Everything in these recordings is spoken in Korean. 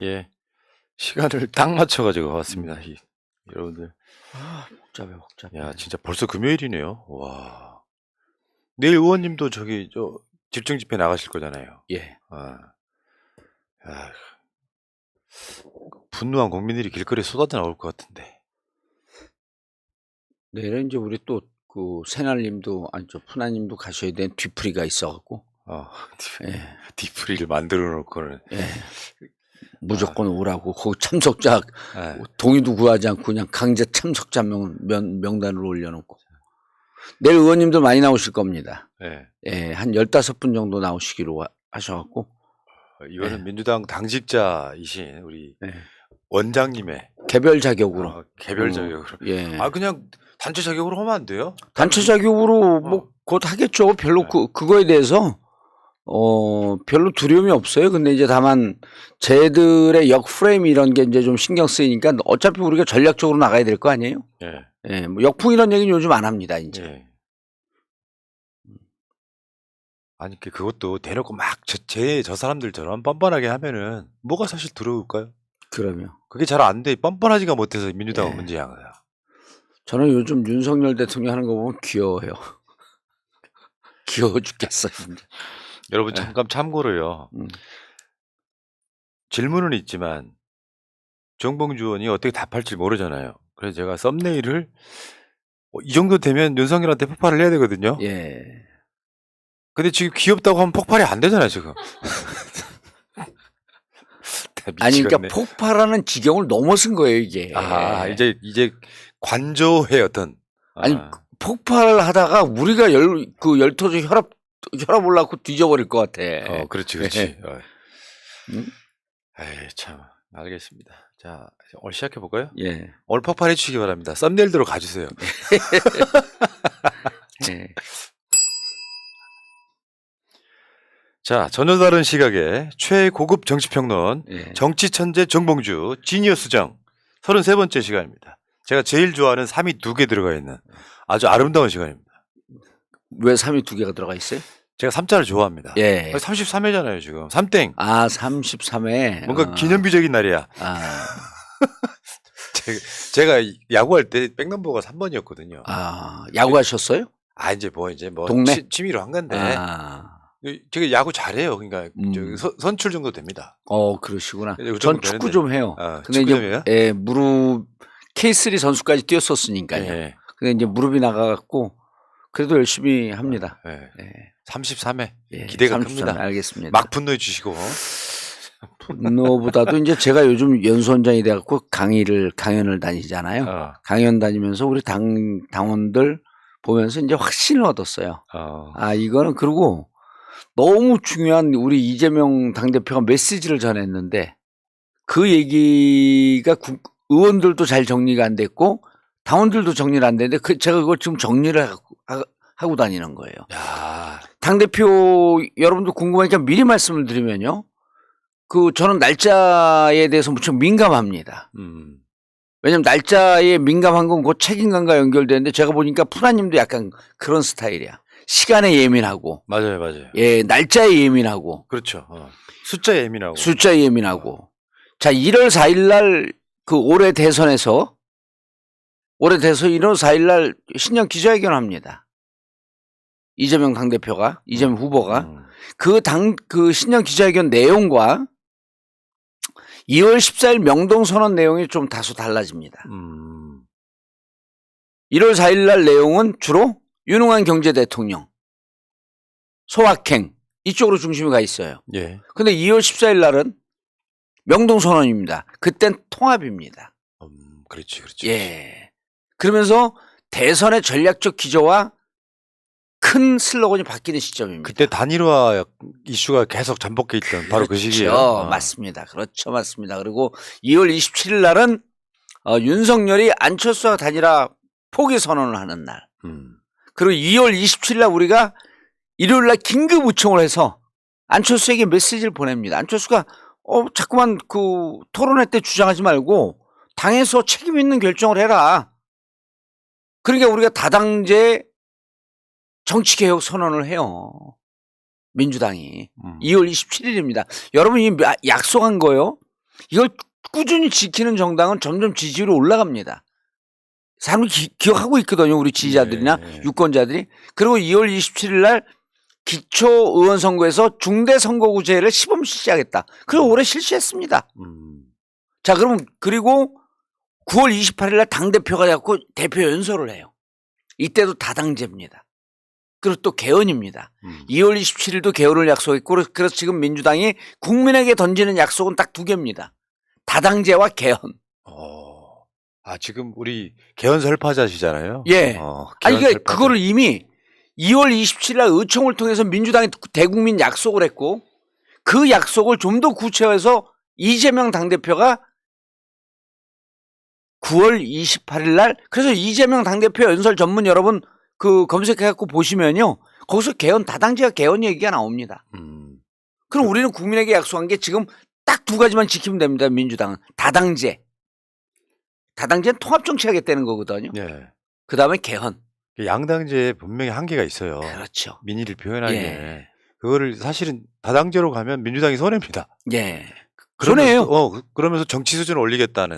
예. 시간을 딱 맞춰가지고 왔습니다. 여러분들. 복잡해. 야, 진짜 벌써 금요일이네요. 와. 내일 의원님도 저기, 집중 집회 나가실 거잖아요. 예. 아. 야, 분노한 국민들이 길거리에 쏟아져 나올 것 같은데. 내일은 이제 우리 또 그 새날님도 푸나님도 가셔야 되는 뒤풀이가 있어갖고. 예. 뒤풀이를 만들어 놓고는. 예. 무조건 오라고 거기 참석자 예. 동의도 구하지 않고 그냥 강제 참석자 명단으로 올려놓고. 내일 의원님들 많이 나오실 겁니다. 예. 예, 한 15분 정도 나오시기로 하셔갖고. 이거는 민주당 당직자이신 우리 예. 원장님의 개별 자격으로. 개별 자격으로. 예. 그냥 단체 자격으로 하면 안 돼요? 단체 자격으로 뭐 곧 하겠죠. 별로 그거에 대해서 별로 두려움이 없어요. 근데 이제 다만 쟤들의 역 프레임 이런 게 이제 좀 신경 쓰이니까 어차피 우리가 전략적으로 나가야 될 거 아니에요? 예. 예, 뭐 역풍 이런 얘기는 요즘 안 합니다, 이제. 예. 아니, 그것도 대놓고 막 저 사람들처럼 뻔뻔하게 하면은 뭐가 사실 들어올까요? 그러면. 그게 잘 안 돼. 뻔뻔하지가 못해서 민주당은 예. 문제야. 그냥. 저는 요즘 윤석열 대통령 하는 거 보면 귀여워요. 귀여워 죽겠어요, 진짜. 여러분 잠깐 참고로요. 질문은 있지만 정봉주 의원이 어떻게 답할지 모르잖아요. 그래서 제가 썸네일을 이 정도 되면 윤석열한테 폭발을 해야 되거든요. 예. 근데 지금 귀엽다고 하면 폭발이 안 되잖아요, 지금. 아니, 그러니까 폭발하는 지경을 넘어선 거예요, 이게. 이제 관조의 어떤. 아니, 폭발을 하다가 우리가 열터져 혈압 올라고 뒤져버릴 것 같아. 그렇지. 응? 에이, 참. 알겠습니다. 자, 오늘 시작해볼까요? 예. 오늘 폭발해 주시기 바랍니다. 썸네일대로 가주세요. 예. 자, 전혀 다른 시각의 최고급 정치평론, 예. 정치천재 정봉주, 지니어스정 33번째 시간입니다. 제가 제일 좋아하는 3이 2개 들어가 있는 아주 아름다운 시간입니다. 왜 3이 2개가 들어가 있어요? 제가 3자를 좋아합니다. 예. 33회잖아요, 지금. 3땡. 33회. 뭔가 기념비적인 날이야. 제가 야구할 때 백넘버가 3번이었거든요. 야구하셨어요? 이제 뭐 동네? 취미로 한 건데. 제가 야구 잘해요. 그러니까 선출 정도 됩니다. 그러시구나. 그 전 축구 좀 해요. 근데 이제 무릎 K3 선수까지 뛰었었으니까요. 예. 근데 이제 무릎이 나가갖고 그래도 열심히 합니다. 예. 예. 33회 예. 기대가 33회. 큽니다. 알겠습니다. 막 분노해 주시고. 분노보다도 이제 제가 요즘 연수원장이 돼갖고 강연을 다니잖아요. 강연 다니면서 우리 당원들 보면서 이제 확신을 얻었어요. 이거는 그리고 너무 중요한 우리 이재명 당대표가 메시지를 전했는데 그 얘기가 의원들도 잘 정리가 안 됐고 당원들도 정리를 안 됐는데 제가 그걸 지금 정리를 하고 다니는 거예요. 당대표 여러분들 궁금하니까 미리 말씀을 드리면요. 저는 날짜에 대해서 무척 민감합니다. 왜냐면 날짜에 민감한 건 그 책임감과 연결되는데 제가 보니까 푸나님도 약간 그런 스타일이야. 시간에 예민하고. 맞아요. 예, 날짜에 예민하고. 그렇죠. 숫자에 예민하고. 숫자에 예민하고. 자, 1월 4일 날 올해 대선에서 1월 4일 날 신년 기자회견을 합니다. 이재명 당대표가, 이재명 후보가. 그 신년 기자회견 내용과 2월 14일 명동선언 내용이 좀 다소 달라집니다. 1월 4일 날 내용은 주로 윤흥한 경제대통령, 소확행 이쪽으로 중심이 가 있어요. 예. 근데 2월 14일 날은 명동선언입니다. 그땐 통합입니다. 그렇지. 예. 그러면서 대선의 전략적 기조와 큰 슬로건이 바뀌는 시점입니다. 그때 단일화 이슈가 계속 잠복해 있던 바로 그 시기예요. 맞습니다. 맞습니다. 그리고 2월 27일 날은 윤석열이 안철수와 단일화 포기 선언을 하는 날. 그리고 2월 27일 날 우리가 일요일 날 긴급 요청을 해서 안철수에게 메시지를 보냅니다. 안철수가 자꾸만 토론회 때 주장하지 말고 당에서 책임 있는 결정을 해라. 그러니까 우리가 다당제 정치개혁 선언을 해요. 민주당이. 2월 27일입니다. 여러분, 이 약속한 거요. 이걸 꾸준히 지키는 정당은 점점 지지율이 올라갑니다. 사람들이 기억하고 있거든요. 우리 지지자들이나 유권자들이. 그리고 2월 27일 날 기초의원 선거에서 중대선거구제를 시범 실시하겠다. 그리고 올해 실시했습니다. 자, 그리고 9월 28일 날 당대표가 잡고 대표 연설을 해요. 이때도 다당제입니다. 그리고 또 개헌입니다. 2월 27일도 개헌을 약속했고, 그래서 지금 민주당이 국민에게 던지는 약속은 딱 2개입니다. 다당제와 개헌. 지금 우리 개헌 설파자시잖아요. 예. 그러니까 그거를 이미 2월 27일 날 의총을 통해서 민주당이 대국민 약속을 했고, 그 약속을 좀 더 구체화해서 이재명 당대표가 9월 28일 날, 그래서 이재명 당대표 연설 전문 여러분 검색해갖고 보시면요. 거기서 다당제와 개헌 얘기가 나옵니다. 그럼 우리는 국민에게 약속한 게 지금 딱 2가지만 지키면 됩니다. 민주당은. 다당제. 다당제는 통합정치하겠다는 거거든요. 예. 그 다음에 개헌. 양당제에 분명히 한계가 있어요. 그렇죠. 민의를 표현하기에. 그거를 사실은 다당제로 가면 민주당이 손해입니다. 예. 손해예요. 그러면서 정치 수준을 올리겠다는.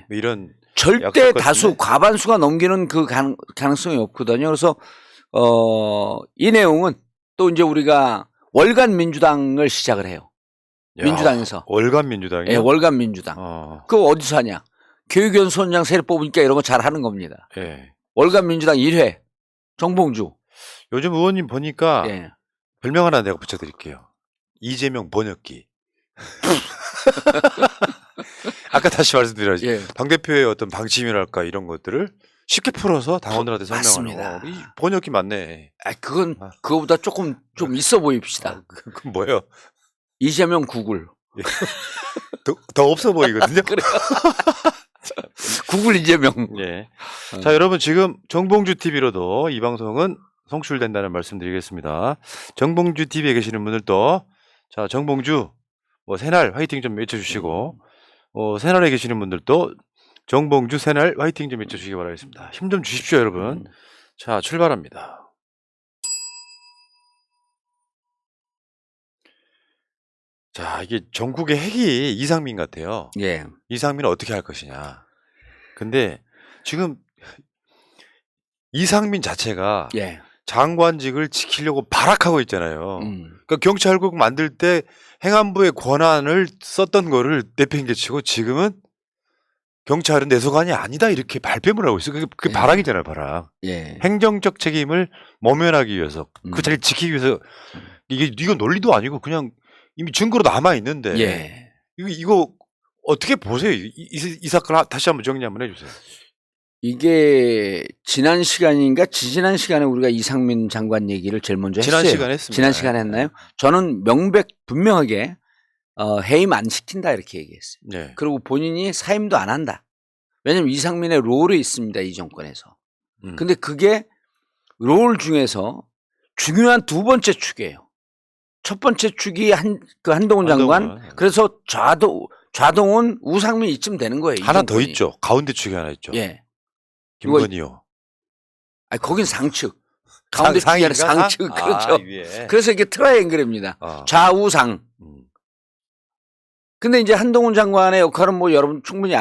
이런. 절대 다수, 과반수가 넘기는 그 가능성이 없거든요. 그래서, 이 내용은 또 이제 우리가 월간 민주당을 시작을 해요. 민주당에서. 월간 민주당이요? 예, 월간 민주당. 그거 어디서 하냐? 교육연수원장 세력 뽑으니까 이런 거 잘 하는 겁니다. 예. 월간 민주당 1회. 정봉주. 요즘 의원님 보니까 별명 하나 내가 붙여드릴게요. 이재명 번역기. 아까 다시 말씀드렸죠. 당대표의 어떤 방침이랄까 이런 것들을 쉽게 풀어서 당원들한테 설명하는 거. 이 번역기 맞네. 그거보다 조금 좀 있어 보입시다. 그건 뭐예요? 이재명 구글. 더 없어 보이거든요. 그래요. 구글 이재명. 예. 자, 여러분 지금 정봉주 TV로도 이 방송은 송출된다는 말씀드리겠습니다. 정봉주 TV에 계시는 분들도 자, 정봉주 새날 화이팅 좀 외쳐주시고 새날에 계시는 분들도 정봉주 새날 화이팅 좀 외쳐주시기 바라겠습니다. 힘 좀 주십시오, 여러분. 자, 출발합니다. 자, 이게 전국의 핵이 이상민 같아요. 이상민은 어떻게 할 것이냐. 근데 지금 이상민 자체가 장관직을 지키려고 발악하고 있잖아요. 그러니까 경찰국 만들 때 행안부의 권한을 썼던 거를 내팽개치고 지금은 경찰은 내 소관이 아니다 이렇게 발뺌을 하고 있어요. 그게 발악이잖아요, 발악. 행정적 책임을 모면하기 위해서 그 자리를 지키기 위해서 이거 논리도 아니고 그냥 이미 증거로 남아 있는데 이거 어떻게 보세요? 이 사건 다시 한번 정리 한번 해주세요. 이게 지난 시간인가 지지난 시간에 우리가 이상민 장관 얘기를 제일 먼저 했어요. 지난 시간에 했습니다. 지난 시간에 했나요? 저는 분명하게 해임 안 시킨다 이렇게 얘기했어요. 그리고 본인이 사임도 안 한다. 왜냐하면 이상민의 롤이 있습니다. 이 정권에서. 근데 그게 롤 중에서 중요한 2번째 축이에요. 첫 번째 축이 한동훈 장관. 그래서 좌동은 우상민 이쯤 되는 거예요. 하나 더 있죠. 가운데 축이 하나 있죠. 김건희요. 거긴 상측. 가운데 축이 아니라 상측. 그렇죠. 그래서 이게 트라이앵글입니다. 좌우상. 근데 이제 한동훈 장관의 역할은 여러분 충분히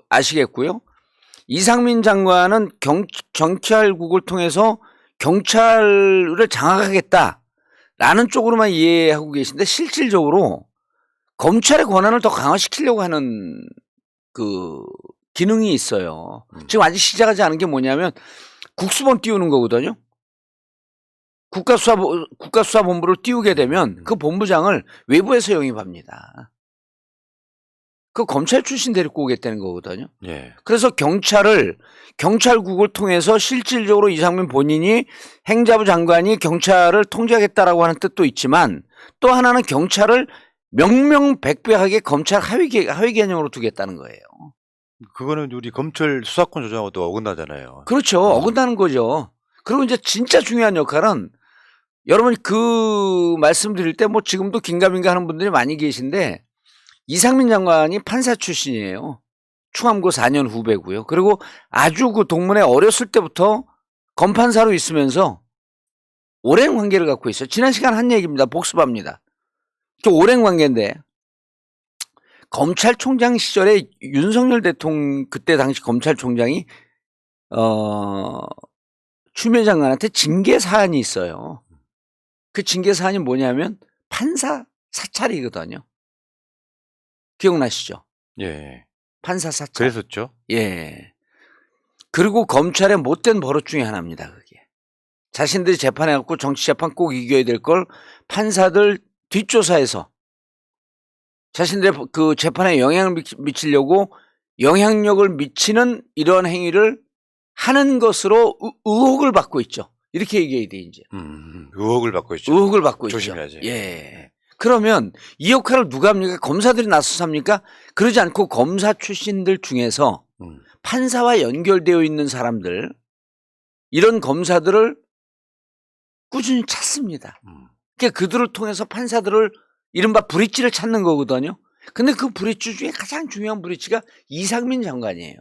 아시겠고요. 이상민 장관은 경찰국을 통해서 경찰을 장악하겠다라는 쪽으로만 이해하고 계신데 실질적으로 검찰의 권한을 더 강화시키려고 하는 기능이 있어요. 지금 아직 시작하지 않은 게 뭐냐면 국수본 띄우는 거거든요. 국가수사본부를 띄우게 되면 그 본부장을 외부에서 영입합니다. 그 검찰 출신 데리고 오겠다는 거거든요. 그래서 경찰국을 통해서 실질적으로 이상민 본인이 행자부 장관이 경찰을 통제하겠다라고 하는 뜻도 있지만 또 하나는 경찰을 명명백백하게 검찰 하위 개념으로 두겠다는 거예요. 그거는 우리 검찰 수사권 조정하고도 어긋나잖아요. 그렇죠. 어긋나는 거죠. 그리고 이제 진짜 중요한 역할은 여러분이 말씀드릴 때 지금도 긴가민가 하는 분들이 많이 계신데 이상민 장관이 판사 출신이에요. 충암고 4년 후배고요. 그리고 아주 동문회 어렸을 때부터 검판사로 있으면서 오랜 관계를 갖고 있어요. 지난 시간 한 얘기입니다. 복습합니다. 오랜 관계인데 검찰총장 시절에 윤석열 대통령 그때 당시 검찰총장이 추미애 장관한테 징계 사안이 있어요. 그 징계 사안이 뭐냐면 판사 사찰이거든요. 기억나시죠? 예. 판사 사찰. 그랬었죠. 예. 그리고 검찰의 못된 버릇 중에 하나입니다. 그게. 자신들이 재판해갖고 정치재판 꼭 이겨야 될 걸 판사들 뒷조사해서 자신들의 그 재판에 영향을 미치려고 영향력을 미치는 이런 행위를 하는 것으로 의혹을 받고 있죠. 이렇게 얘기해야 돼, 이제. 의혹을 받고 있죠. 의혹을 받고 조심해야지. 있죠. 예. 그러면 이 역할을 누가 합니까? 검사들이 나서서 합니까? 그러지 않고 검사 출신들 중에서 판사와 연결되어 있는 사람들, 이런 검사들을 꾸준히 찾습니다. 그러니까 그들을 통해서 판사들을 이른바 브릿지를 찾는 거거든요. 근데 그 브릿지 중에 가장 중요한 브릿지가 이상민 장관이에요.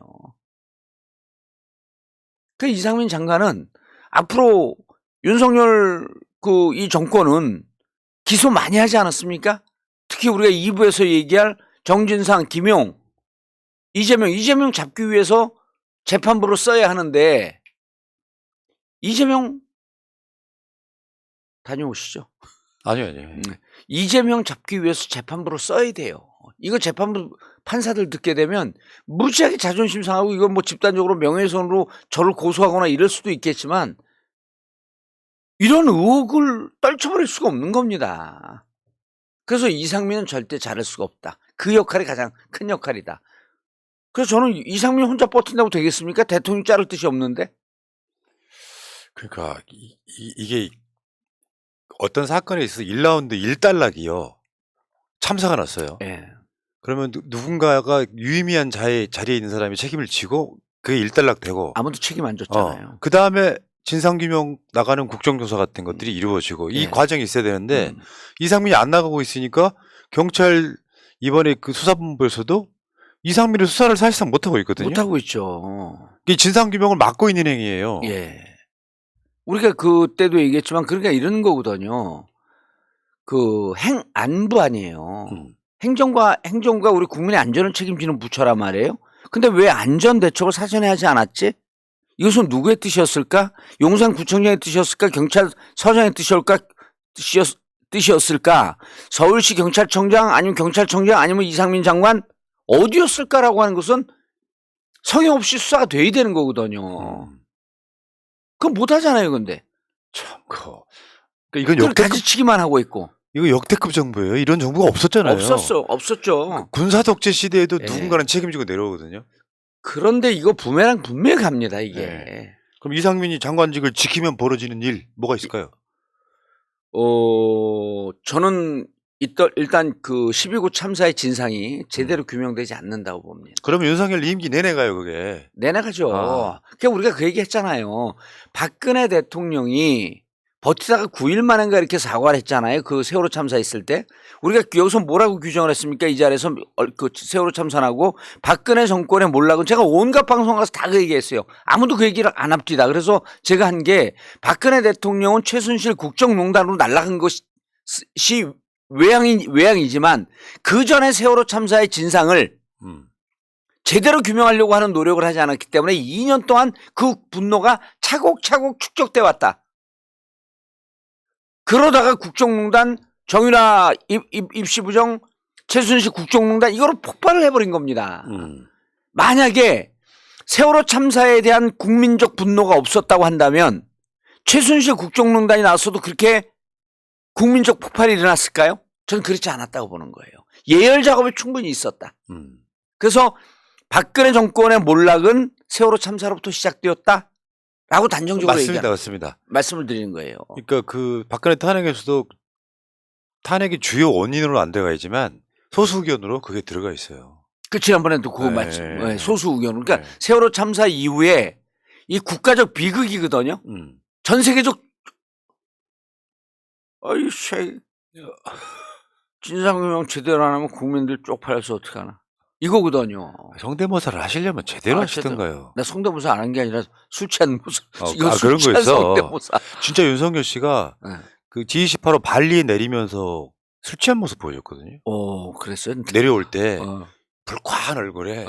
그 이상민 장관은 앞으로 윤석열 이 정권은 기소 많이 하지 않았습니까? 특히 우리가 2부에서 얘기할 정진상, 김용, 이재명 잡기 위해서 재판부로 써야 하는데 이재명 다녀오시죠. 아니요. 이재명 잡기 위해서 재판부로 써야 돼요. 이거 재판부 판사들 듣게 되면 무지하게 자존심 상하고 이건 뭐 집단적으로 명예훼손으로 저를 고소하거나 이럴 수도 있겠지만 이런 의혹을 떨쳐버릴 수가 없는 겁니다. 그래서 이상민은 절대 자를 수가 없다. 그 역할이 가장 큰 역할이다. 그래서 저는 이상민 혼자 버틴다고 되겠습니까? 대통령 자를 뜻이 없는데. 그러니까 이게 어떤 사건에 있어서 1라운드 1단락이요. 참사가 났어요. 예. 그러면 누군가가 유의미한 자리에 있는 사람이 책임을 지고 그게 1단락 되고 아무도 책임 안 졌잖아요. 그 다음에 진상규명 나가는 국정조사 같은 것들이 이루어지고 이 과정이 있어야 되는데 이상민이 안 나가고 있으니까 경찰 이번에 그 수사본부에서도 이상민을 수사를 사실상 못하고 있거든요. 못하고 있죠. 이게 진상규명을 막고 있는 행위예요. 예. 우리가 그때도 얘기했지만 그러니까 이런 거거든요. 그 안부 아니에요. 행정과 우리 국민의 안전을 책임지는 부처란 말이에요. 근데 왜 안전 대책을 사전에 하지 않았지? 이것은 누구의 뜻이었을까? 용산구청장의 뜻이었을까? 경찰서장의 뜻이었을까? 서울시 경찰청장 아니면 경찰청장 아니면 이상민 장관 어디였을까라고 하는 것은 성의 없이 수사가 돼야 되는 거거든요. 그건 못하잖아요, 근데. 참, 이건 역대급 가지치기만 하고 있고. 이거 역대급 정부예요. 이런 정부가 없었잖아요. 없었죠. 군사 독재 시대에도 누군가는 책임지고 내려오거든요. 그런데 이거 부메랑 분명히 갑니다, 이게. 네. 그럼 이상민이 장관직을 지키면 벌어지는 일 뭐가 있을까요? 저는 일단 그 12구 참사의 진상이 제대로 규명되지 않는다고 봅니다. 그러면 윤석열 임기 내내 가요, 그게. 내내 가죠. 그러니까 우리가 그 얘기 했잖아요. 박근혜 대통령이 버티다가 9일 만인가 이렇게 사과를 했잖아요. 그 세월호 참사 있을 때. 우리가 여기서 뭐라고 규정을 했습니까? 이 자리에서 그 세월호 참사하고 박근혜 정권의 몰락은 제가 온갖 방송 가서 다 그 얘기했어요. 아무도 그 얘기를 안 합디다. 그래서 제가 한 게 박근혜 대통령은 최순실 국정농단으로 날아간 것이 외양이지만 그 전에 세월호 참사의 진상을 제대로 규명하려고 하는 노력을 하지 않았기 때문에 2년 동안 그 분노가 차곡차곡 축적돼 왔다. 그러다가 국정농단, 정유라 입시부정, 최순실 국정농단 이거로 폭발을 해버린 겁니다. 만약에 세월호 참사에 대한 국민적 분노가 없었다고 한다면 최순실 국정농단이 나왔어도 그렇게 국민적 폭발이 일어났을까요? 저는 그렇지 않았다고 보는 거예요. 예열 작업이 충분히 있었다. 그래서 박근혜 정권의 몰락은 세월호 참사로부터 시작되었다. 라고 단정적으로 맞습니다. 말씀을 드리는 거예요. 그러니까 그 박근혜 탄핵에서도 탄핵이 주요 원인으로 안 들어가야지만 소수 의견으로 그게 들어가 있어요. 그 지난번에도 그 말씀, 소수 의견. 그러니까 세월호 참사 이후에 이 국가적 비극이거든요. 전 세계적 진상규명 제대로 안 하면 국민들 쪽팔려서 어떡하나. 이거거든요. 성대모사를 하시려면 제대로 하시던가요. 나 성대모사 안 한 게 아니라 술 취한 모사. 그런 거 있어. 진짜 윤석열 씨가 그 G28로 발리에 내리면서 술 취한 모습 보여줬거든요. 그랬어요? 내려올 때 불쾌한 얼굴에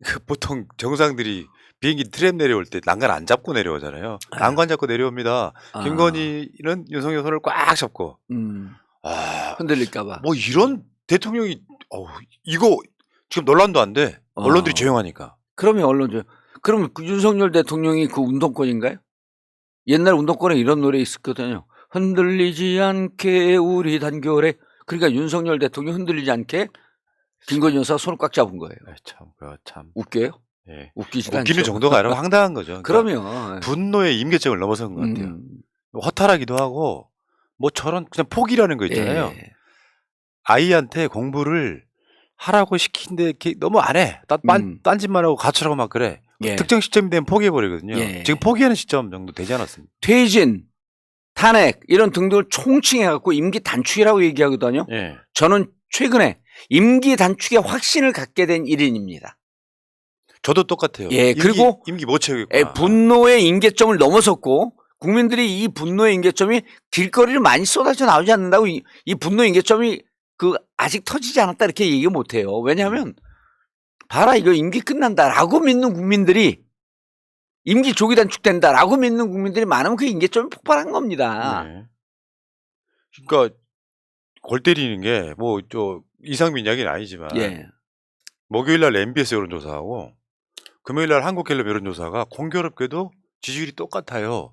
그 보통 정상들이 비행기 트램 내려올 때 난간 안 잡고 내려오잖아요. 난간 잡고 내려옵니다. 김건희는 윤석열 손을 꽉 잡고 흔들릴까봐. 뭐 이런 대통령이 이거 지금 논란도 안 돼. 언론들이 조용하니까. 그러면 그러면 그 윤석열 대통령이 그 운동권인가요? 옛날 운동권에 이런 노래 있었거든요. 흔들리지 않게 우리 단결에. 그러니까 윤석열 대통령 흔들리지 않게 김건희 여사 손을 꽉 잡은 거예요. 참 웃겨요? 예. 웃기지도 웃기는 않죠. 정도가 아니라 황당한 거죠. 그러니까 그러면 분노의 임계점을 넘어선 것 같아요. 허탈하기도 하고 뭐 저런 그냥 포기라는 거 있잖아요. 예. 아이한테 공부를 하라고 시킨데 너무 안 해. 딴짓만 하고 가출하고 막 그래. 예. 특정 시점이 되면 포기해버리거든요. 예. 지금 포기하는 시점 정도 되지 않았습니까? 퇴진, 탄핵 이런 등등을 총칭해갖고 임기 단축이라고 얘기하거든요. 예. 저는 최근에 임기 단축에 확신을 갖게 된 일인입니다. 저도 똑같아요. 예, 그리고 임기 못 채우겠구나. 분노의 임계점을 넘어섰고 국민들이 이 분노의 임계점이 길거리를 많이 쏟아져 나오지 않는다고 이 분노의 임계점이 아직 터지지 않았다 이렇게 얘기 못 해요. 왜냐하면 봐라 이거 임기 끝난다라고 믿는 국민들이 임기 조기 단축된다라고 믿는 국민들이 많으면 그 임계점이 폭발한 겁니다. 네. 그러니까 골 때리는 게 뭐 이상민 이야기는 아니지만 예. 목요일날 MBS 여론조사하고 금요일날 한국갤럽 여론조사가 공교롭게도 지지율이 똑같아요.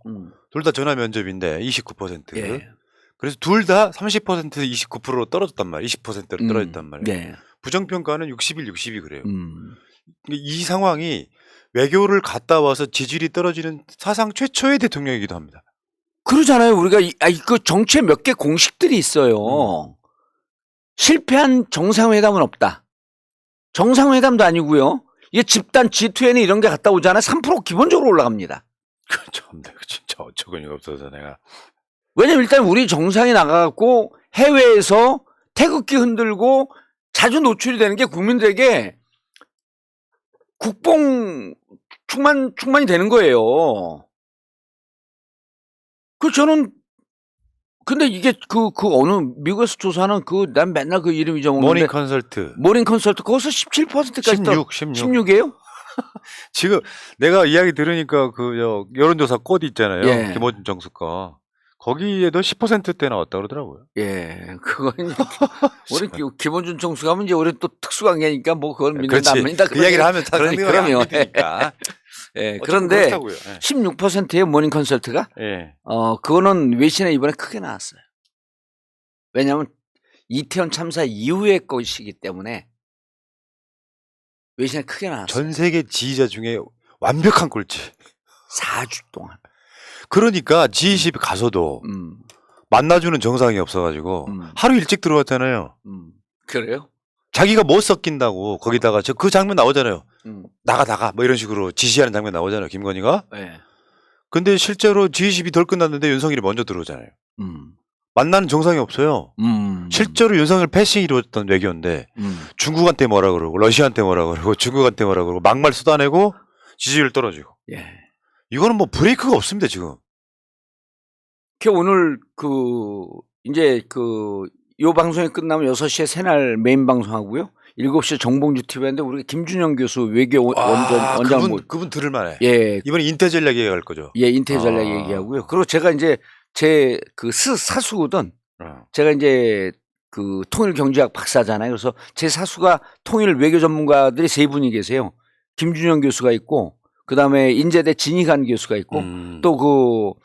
둘 다 전화 면접인데 29%. 예. 그래서 둘 다 30% 29%로 떨어졌단 말이에요. 20%로 떨어졌단 말이에요. 예. 부정평가는 61, 62 그래요. 이 상황이 외교를 갔다 와서 지지율이 떨어지는 사상 최초의 대통령이기도 합니다. 그러잖아요. 우리가 그 정치에 몇 개 공식들이 있어요. 실패한 정상회담은 없다. 정상회담도 아니고요. 이게 집단 G2N 이런 게 갔다 오잖아요. 3% 기본적으로 올라갑니다. 참, 내가 진짜 어처구니가 없어서 내가. 왜냐면 일단 우리 정상이 나가갖고 해외에서 태극기 흔들고 자주 노출이 되는 게 국민들에게 국뽕 충만이 되는 거예요. 저는 근데 이게 어느 미국에서 조사하는 난 맨날 그 이름 잊어먹는데 모닝 컨설트 거기서 17%까지 16이에요? 지금 내가 이야기 들으니까 여론조사 꽃 있잖아요. 예. 김어준 정수 거. 거기에도 10%대 나왔다 그러더라고요. 예, 그건 우리 김원준 총수 가면 이제 우리 또 특수관계니까 뭐 그걸 믿는다 안 믿는다 그 이야기를 하면 그러면 예, 그런데 그렇다고요. 16%예요 모닝 컨설트가. 예. 그거는 외신에 이번에 크게 나왔어요. 왜냐하면 이태원 참사 이후의 것이기 때문에 외신에 크게 나왔어요. 전 세계 지지자 중에 완벽한 꼴찌. 4주 동안. 그러니까 G20 가서도 만나주는 정상이 없어가지고 하루 일찍 들어왔잖아요. 그래요? 자기가 못 섞인다고 거기다가 그 장면 나오잖아요. 나가 뭐 이런 식으로 지시하는 장면 나오잖아요. 김건희가. 네. 근데 실제로 G20이 덜 끝났는데 윤석열이 먼저 들어오잖아요. 만나는 정상이 없어요. 실제로 윤석열 패싱이 이루어졌던 외교인데 중국한테 뭐라 그러고 러시아한테 뭐라 그러고 중국한테 뭐라 그러고 막말 쏟아내고 지지율 떨어지고. 예. 이거는 뭐 브레이크가 없습니다 지금. 오늘 이제 요 방송이 끝나면 6시에 새날 메인 방송하고요. 7시에 정봉주 TV인데 우리 김준영 교수 외교 원장 그분 들을만해. 예. 이번에 인태 전략 얘기할 거죠. 예, 인태 전략 얘기하고요. 그리고 제가 이제 제 사수거든. 제가 이제 통일경제학 박사잖아요. 그래서 제 사수가 통일 외교 전문가들이 3분이 계세요. 김준영 교수가 있고, 그 다음에 인제대 진희관 교수가 있고, 또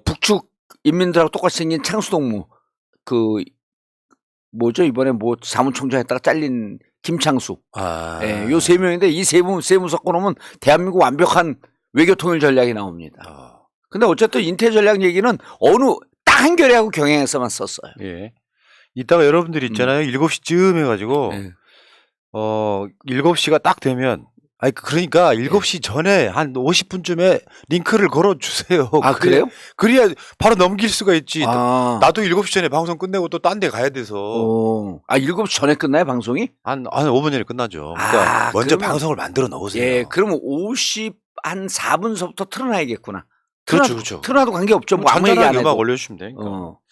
북측 인민들하고 똑같이 생긴 창수동무, 이번에 사무총장 했다가 잘린 김창수. 예, 요 3명인데 이 세 분 섞어놓으면 대한민국 완벽한 외교 통일 전략이 나옵니다. 근데 어쨌든 인태 전략 얘기는 딱 한겨레하고 경향에서만 썼어요. 예. 이따가 여러분들이 있잖아요. 7시쯤 해가지고, 7시가 딱 되면, 그러니까 7시 전에 한 50분쯤에 링크를 걸어주세요. 그래요? 그래야 바로 넘길 수가 있지. 나도 7시 전에 방송 끝내고 또 딴 데 가야 돼서. 7시 전에 끝나요, 방송이? 한 5분 전에 끝나죠. 그러니까 먼저 방송을 만들어 놓으세요. 예, 그러면 50 한 4분서부터 틀어놔야겠구나. 그렇죠. 틀어놔도 관계없죠. 뭐 아무 얘기 안 잔잔한 해도. 음악 올려주시면 되니까.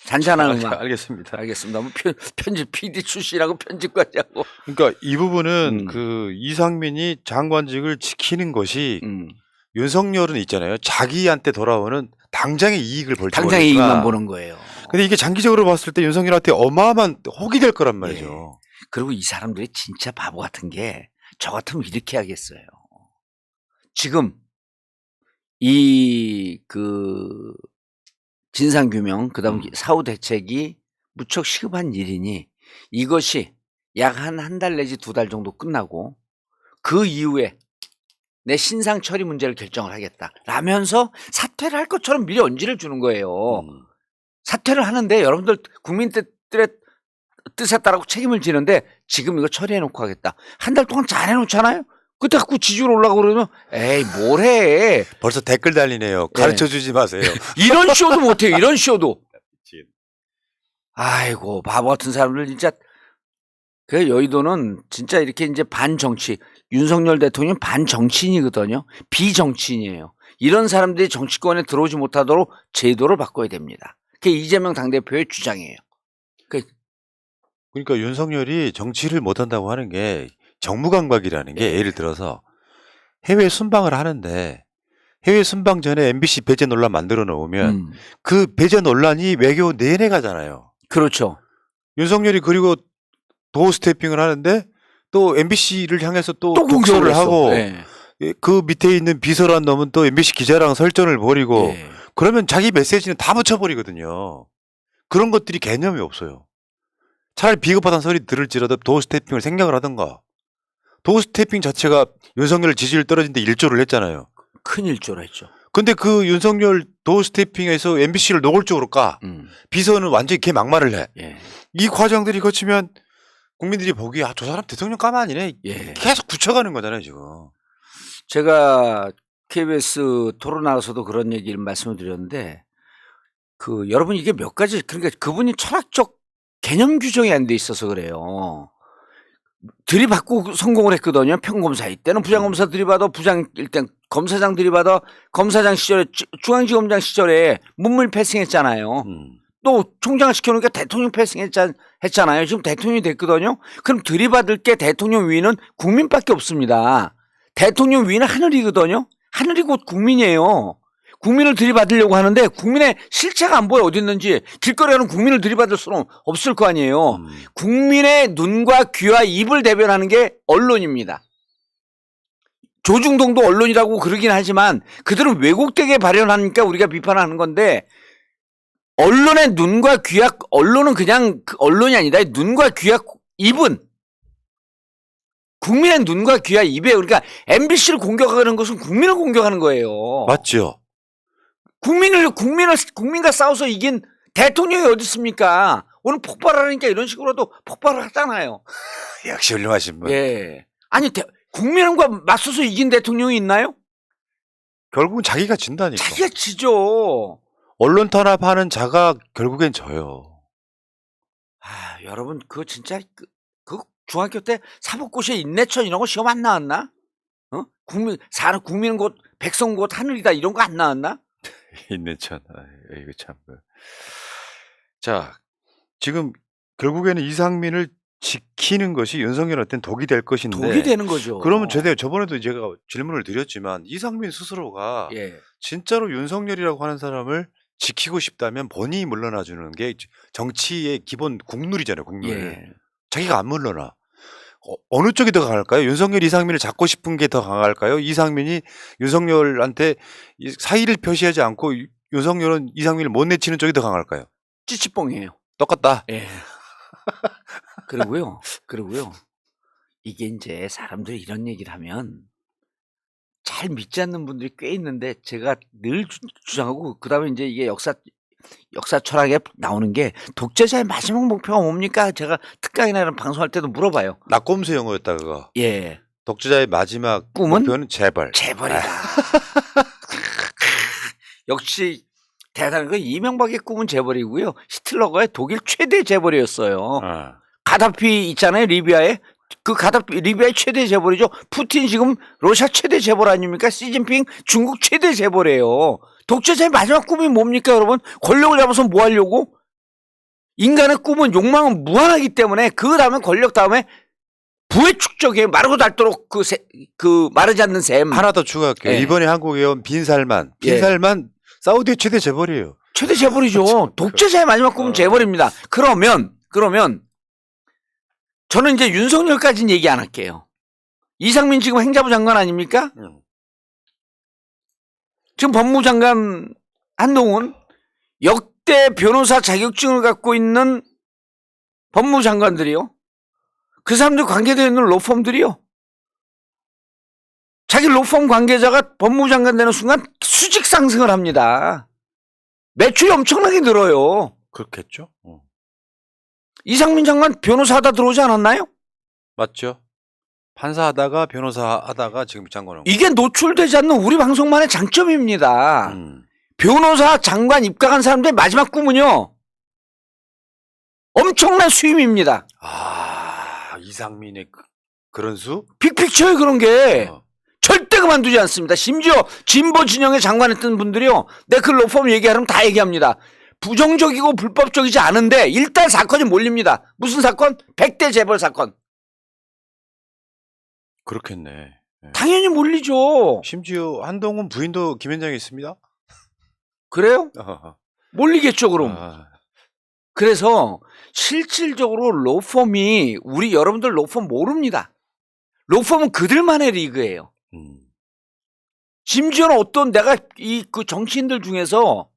잔잔한 음악. 알겠습니다. 알겠습니다. 뭐 편집 PD 출시라고 편집까지 하고. 그러니까 이 부분은 그 이상민이 장관직을 지키는 것이 윤석열은 있잖아요. 자기한테 돌아오는 당장의 이익을 볼지 모르니까. 당장의 이익만 보는 거예요. 근데 이게 장기적으로 봤을 때 윤석열한테 어마어마한 혹이 될 거란 말이죠. 예. 그리고 이 사람들이 진짜 바보 같은 게 저 같으면 이렇게 하겠어요. 지금 이 그 진상규명 그다음 사후 대책이 무척 시급한 일이니 이것이 약 한 달 내지 2달 정도 끝나고 그 이후에 내 신상 처리 문제를 결정을 하겠다 라면서 사퇴를 할 것처럼 미리 언지를 주는 거예요. 사퇴를 하는데 여러분들 국민들의 뜻에 따라 책임을 지는데 지금 이거 처리해놓고 하겠다. 한 달 동안 잘 해놓잖아요. 그때 갖고 지지율 올라가고 그러면 에이 뭘 해. 벌써 댓글 달리네요. 가르쳐주지 마세요. 이런 쇼도 못해요. 이런 쇼도. 아이고 바보 같은 사람들 진짜. 그 여의도는 진짜 이렇게 이제 반정치 윤석열 대통령 반정치인이거든요. 비정치인이에요. 이런 사람들이 정치권에 들어오지 못하도록 제도를 바꿔야 됩니다. 그게 이재명 당대표의 주장이에요. 그러니까 윤석열이 정치를 못한다고 하는 게 정무감각이라는 게 예를 들어서 해외 순방을 하는데 해외 순방 전에 MBC 배제 논란 만들어 놓으면 그 배제 논란이 외교 내내 가잖아요. 그렇죠. 윤석열이 그리고 도어 스태핑을 하는데 또 MBC를 향해서 또 공격을 하고 네. 그 밑에 있는 비서란 놈은 또 MBC 기자랑 설전을 벌이고 그러면 자기 메시지는 다 붙여버리거든요. 그런 것들이 개념이 없어요. 차라리 비겁하다는 소리 들을지라도 도어 스태핑을 생략을 하던가. 도어 스태핑 자체가 윤석열 지지율 떨어진 데 일조를 했잖아요. 큰 일조를 했죠. 근데 그 윤석열 도어 스태핑에서 MBC를 노골적으로 까. 비서는 완전히 걔 막말을 해. 이 과정들이 거치면 국민들이 보기에 저 사람 대통령 까만 아니네. 계속 굳혀가는 거잖아요 지금. 제가 KBS 토론 나와서도 그런 얘기를 말씀을 드렸는데 그 여러분 이게 몇 가지 그러니까 그분이 철학적 개념 규정이 안 돼 있어서 그래요. 들이받고 성공을 했거든요. 평검사 이때는 부장검사 들이받아 부장 일단 검사장 들이받아 검사장 시절에 중앙지검장 시절에 문물 패싱했잖아요. 또 총장을 시켜놓으니까 대통령 패싱했잖아요. 지금 대통령이 됐거든요. 그럼 들이받을 게 대통령 위는 국민밖에 없습니다. 대통령 위는 하늘이거든요. 하늘이 곧 국민이에요. 국민을 들이받으려고 하는데 국민의 실체가 안 보여 어디 있는지. 길거리에 가는 국민을 들이받을 수는 없을 거 아니에요. 국민의 눈과 귀와 입을 대변하는 게 언론입니다. 조중동도 언론이라고 그러긴 하지만 그들은 왜곡되게 발현하니까 우리가 비판하는 건데 언론의 눈과 귀와 언론은 그냥 언론이 아니다. 눈과 귀와 입은 국민의 눈과 귀와 입에 그러니까 MBC를 공격하는 것은 국민을 공격하는 거예요. 맞죠. 국민과 싸워서 이긴 대통령이 어디 있습니까? 오늘 폭발하니까 이런 식으로도 폭발을 하잖아요. 역시 훌륭하신 분. 예. 아니 국민과 맞서서 이긴 대통령이 있나요? 결국은 자기가 진다니까. 자기가 지죠. 언론 탄압하는 자가 결국엔 져요. 아, 여러분 그거 진짜 그 중학교 때 사법고시에 인내천 이런 거 시험 안 나왔나? 국민은 곧 백성 곧 하늘이다 이런 거 안 나왔나? 인내천. 이거 참. 자, 지금 결국에는 이상민을 지키는 것이 윤석열한테는 독이 될 것인데. 독이 되는 거죠. 그러면 저번에도 제가 질문을 드렸지만 이상민 스스로가 진짜로 윤석열이라고 하는 사람을 지키고 싶다면 본인이 물러나 주는 게 정치의 기본 국룰이잖아요. 국룰. 자기가 안 물러나. 어느 쪽이 더 강할까요? 윤석열 이상민을 잡고 싶은 게 더 강할까요? 이상민이 윤석열한테 사의를 표시하지 않고 윤석열은 이상민을 못 내치는 쪽이 더 강할까요? 찌찌뽕이에요. 똑같다. 그리고요. 이게 이제 사람들이 이런 얘기를 하면 잘 믿지 않는 분들이 꽤 있는데 제가 늘 주장하고 그다음에 이제 이게 역사 철학에 나오는 게 독재자의 마지막 목표가 뭡니까? 제가 특강이나 이런 방송할 때도 물어봐요. 낙곰수 영어였다 그거. 예. 독재자의 마지막 꿈은 목표는 재벌. 재벌이다. 역시 대단한 건 이명박의 꿈은 재벌이고요. 히틀러가 독일 최대 재벌이었어요. 가다피 있잖아요. 리비아에. 그 가다피 리비아의 최대 재벌이죠. 푸틴 지금 러시아 최대 재벌 아닙니까? 시진핑 중국 최대 재벌이에요. 독재자의 마지막 꿈이 뭡니까, 여러분? 권력을 잡아서 뭐 하려고? 인간의 꿈은 욕망은 무한하기 때문에 그 다음에 권력 다음에 부의 축적에 마르고 닳도록 그 마르지 않는 셈. 하나 더 추가할게요. 예. 이번에 한국에 온 빈살만 사우디의 최대 재벌이에요. 최대 재벌이죠. 독재자의 마지막 꿈은 재벌입니다. 그러면 저는 이제 윤석열까지는 얘기 안 할게요. 이상민 지금 행자부 장관 아닙니까? 지금 법무장관 한동훈 역대 변호사 자격증을 갖고 있는 법무장관들이요. 그 사람들 관계되어 있는 로펌들이요. 자기 로펌 관계자가 법무장관 되는 순간 수직 상승을 합니다. 매출이 엄청나게 늘어요. 그렇겠죠. 이상민 장관 변호사 하다 들어오지 않았나요? 맞죠. 판사하다가 변호사하다가 지금 장관. 이게 노출되지 않는 우리 방송만의 장점입니다. 변호사 장관 입각한 사람들의 마지막 꿈은요. 엄청난 수임입니다. 이상민의 그런 수? 빅픽처에 그런 게 절대 그만두지 않습니다. 심지어 진보 진영의 장관했던 분들이요. 내 그 로펌 얘기하면 다 얘기합니다. 부정적이고 불법적이지 않은데 일단 사건이 몰립니다. 무슨 사건? 100대 재벌 사건. 그렇겠네. 네. 당연히 몰리죠. 심지어 한동훈 부인도 김현장에 있습니다. 그래요? 몰리겠죠 그럼. 그래서 실질적으로 로펌이 우리 여러분들 로펌 모릅니다. 로펌은 그들만의 리그예요. 심지어는 어떤 내가 그 정치인들 중에서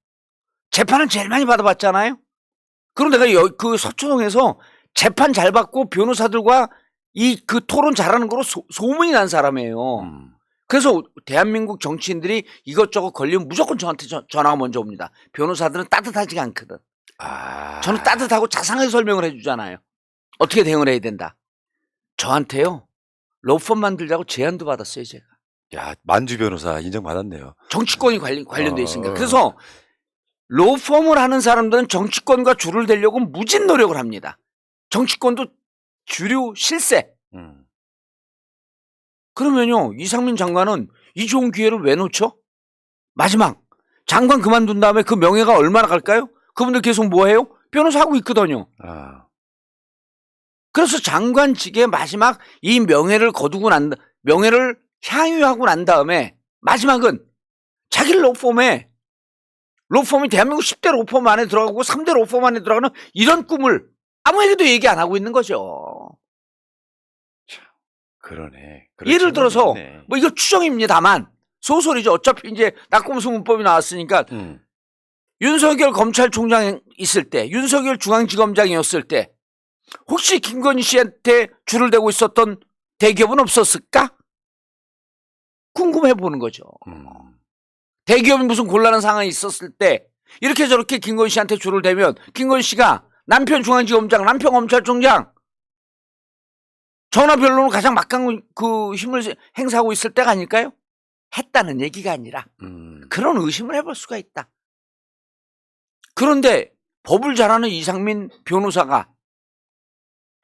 재판을 제일 많이 받아봤잖아요. 그럼 내가 그 서초동에서 재판 잘 받고 변호사들과 그 토론 잘하는 거로 소문이 난 사람이에요. 그래서 대한민국 정치인들이 이것저것 걸리면 무조건 저한테 전화가 먼저 옵니다. 변호사들은 따뜻하지가 않거든. 저는 따뜻하고 자상하게 설명을 해주잖아요. 어떻게 대응을 해야 된다. 저한테요. 로펌 만들자고 제안도 받았어요, 제가. 야, 만주 변호사 인정받았네요. 정치권이 관련돼 있으니까. 그래서 로펌을 하는 사람들은 정치권과 줄을 대려고 무진 노력을 합니다. 정치권도 주류 실세. 그러면요, 이상민 장관은 이 좋은 기회를 왜 놓죠? 마지막 장관 그만둔 다음에 그 명예가 얼마나 갈까요? 그분들 계속 뭐 해요? 변호사 하고 있거든요. 그래서 장관직의 마지막 이 명예를 거두고 명예를 향유하고 난 다음에 마지막은 자기 로펌이 대한민국 10대 로펌 안에 들어가고 3대 로펌 안에 들어가는 이런 꿈을 아무에게도 얘기 안 하고 있는 거죠. 그러네. 예를 들어서 뭐 이거 추정입니다만 소설이죠. 어차피 이제 낙곰수 문법이 나왔으니까 윤석열 검찰총장 있을 때, 윤석열 중앙지검장이었을 때 혹시 김건희 씨한테 줄을 대고 있었던 대기업은 없었을까? 궁금해 보는 거죠. 대기업이 무슨 곤란한 상황이 있었을 때 이렇게 저렇게 김건희 씨한테 줄을 대면 김건희 씨가 남편 중앙지검장, 남편 검찰총장 전화 변론을 가장 막강한 그 힘을 행사하고 있을 때가 아닐까요? 했다는 얘기가 아니라 그런 의심을 해볼 수가 있다. 그런데 법을 잘하는 이상민 변호사가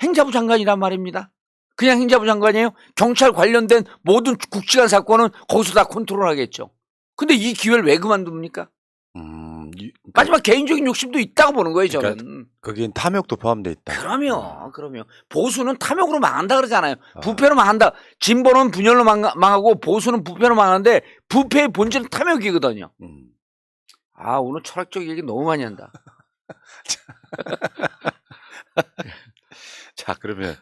행자부 장관이란 말입니다. 그냥 행자부 장관이에요? 경찰 관련된 모든 굵직한 사건은 거기서 다 컨트롤하겠죠. 근데 이 기회를 왜 그만둡니까? 마지막 개인적인 욕심도 있다고 보는 거예요, 저는. 그러니까 거기엔 탐욕도 포함되어 있다. 그럼요. 보수는 탐욕으로 망한다 그러잖아요. 부패로 망한다. 진보는 분열로 망하고 보수는 부패로 망하는데 부패의 본질은 탐욕이거든요. 오늘 철학적 얘기 너무 많이 한다. 자, 그러면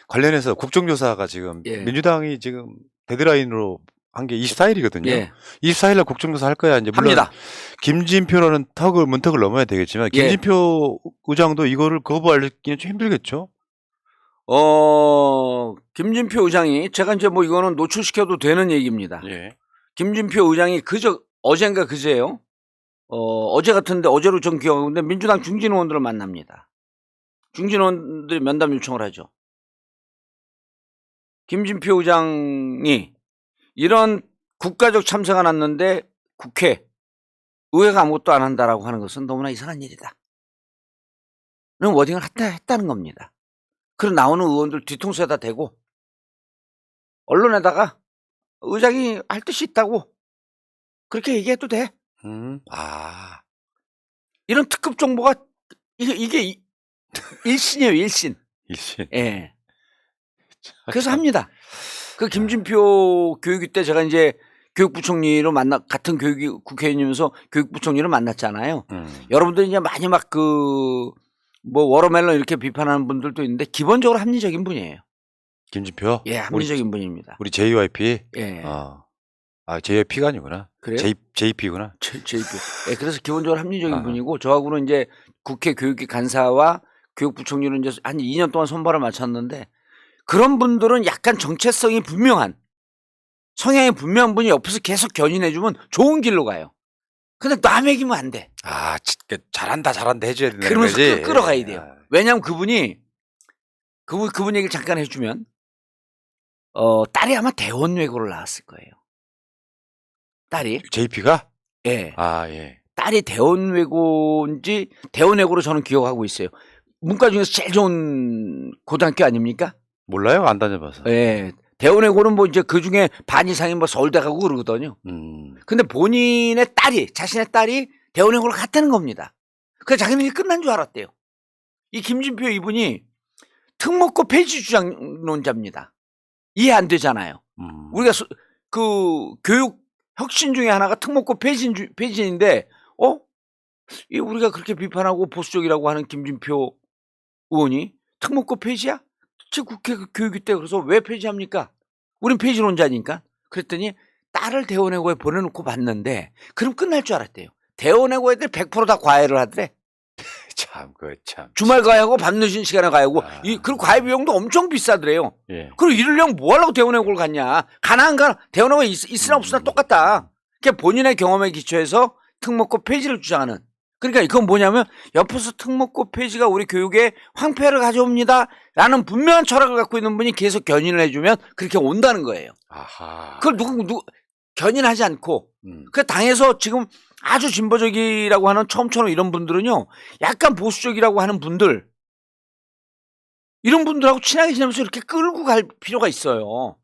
관련해서 국정조사가 지금 민주당이 지금 데드라인으로 한 게 24일이거든요. 24일 날 국정조사 할 거야. 이제 물론 합니다. 김진표라는 문턱을 넘어야 되겠지만 김진표 의장도 이거를 거부하기는 좀 힘들겠죠. 김진표 의장이 제가 이제 뭐 이거는 노출시켜도 되는 얘기입니다. 김진표 의장이 어젠가 그제요. 어제 같은데 어제로 전 기억하는데 민주당 중진 의원들을 만납니다. 중진 의원들이 면담 요청을 하죠. 김진표 의장이 이런 국가적 참사가 났는데 의회가 아무것도 안 한다라고 하는 것은 너무나 이상한 일이다. 그럼 워딩을 했다는 겁니다. 그럼 나오는 의원들 뒤통수에다 대고 언론에다가 의장이 할 뜻이 있다고 그렇게 얘기해도 돼. 아. 이런 특급 정보가 이게 일신이에요, 일신. 일신. 예. 그래서 합니다. 그 김진표 교육위 때 제가 이제 교육부총리로 같은 국회의원이면서 교육부총리를 만났잖아요. 여러분들 이제 많이 막 뭐 워러멜론 이렇게 비판하는 분들도 있는데 기본적으로 합리적인 분이에요. 김진표? 예, 합리적인 분입니다. 우리 JYP? 예. JYP가 아니구나. 그래요? JP구나. JP. 예, 그래서 기본적으로 합리적인 아. 분이고 저하고는 이제 국회 교육위 간사와 교육부총리는 이제 한 2년 동안 손발을 맞췄는데 그런 분들은 약간 정체성이 분명한 성향이 분명한 분이 옆에서 계속 견인해주면 좋은 길로 가요. 근데 남에기면 안 돼. 잘한다 해줘야 되는 그러면서 거지. 끌어가야 돼요. 왜냐하면 그분 얘기를 잠깐 해주면 딸이 아마 대원외고를 나왔을 거예요. 딸이. JP가? 예. 예. 딸이 대원외고인지 대원외고로 저는 기억하고 있어요. 문과 중에서 제일 좋은 고등학교 아닙니까? 몰라요? 안 다녀봐서. 예. 대원외고는 뭐 이제 그 중에 반 이상이 뭐 서울대 가고 그러거든요. 근데 자신의 딸이 대원외고를 갔다는 겁니다. 그래서 자기는 끝난 줄 알았대요. 이 김진표 이분이 특목고 폐지 주장론자입니다. 이해 안 되잖아요. 우리가 그 교육 혁신 중에 하나가 특목고 폐진인데, 우리가 그렇게 비판하고 보수적이라고 하는 김진표 의원이 특목고 폐지야? 제 국회 교육위 때 그래서 왜 폐지합니까? 우린 폐지론자니까. 그랬더니 딸을 대원외고에 보내놓고 봤는데 그럼 끝날 줄 알았대요. 대원외고 애들 100% 다 과외를 하더래. 참. 주말 과외하고 밤늦은 시간에 과외하고 그 과외 비용도 엄청 비싸더래요. 예. 그리고 이러려면 뭐 하려고 대원외고를 갔냐. 가나 안 가나 대원외고 있으나 없으나 똑같다. 그러니까 본인의 경험에 기초해서 특목고 폐지를 주장하는. 그러니까 이건 뭐냐면 옆에서 특목고 폐지가 우리 교육에 황폐를 가져옵니다 라는 분명한 철학을 갖고 있는 분이 계속 견인을 해주면 그렇게 온다는 거예요. 아하. 그걸 누구 견인하지 않고 그 당에서 지금 아주 진보적이라고 하는 처음처럼 이런 분들은요 약간 보수적이라고 하는 분들 이런 분들하고 친하게 지내면서 이렇게 끌고 갈 필요가 있어요.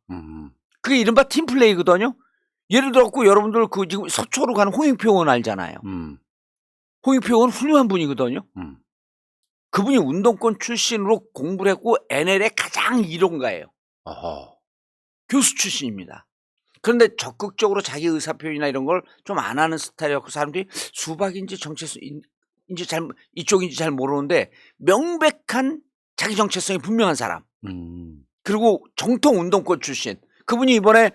그게 이른바 팀플레이거든요. 예를 들어서 여러분들 지금 서초로 가는 홍익표 의원 알잖아요. 홍익표 의원은 훌륭한 분이거든요. 그분이 운동권 출신으로 공부를 했고 NL의 가장 이론가예요. 교수 출신입니다. 그런데 적극적으로 자기 의사표현이나 이런 걸 좀 안 하는 스타일이었고 사람들이 수박인지 정체성인지 이쪽인지 잘 모르는데 명백한 자기 정체성이 분명한 사람. 그리고 정통 운동권 출신. 그분이 이번에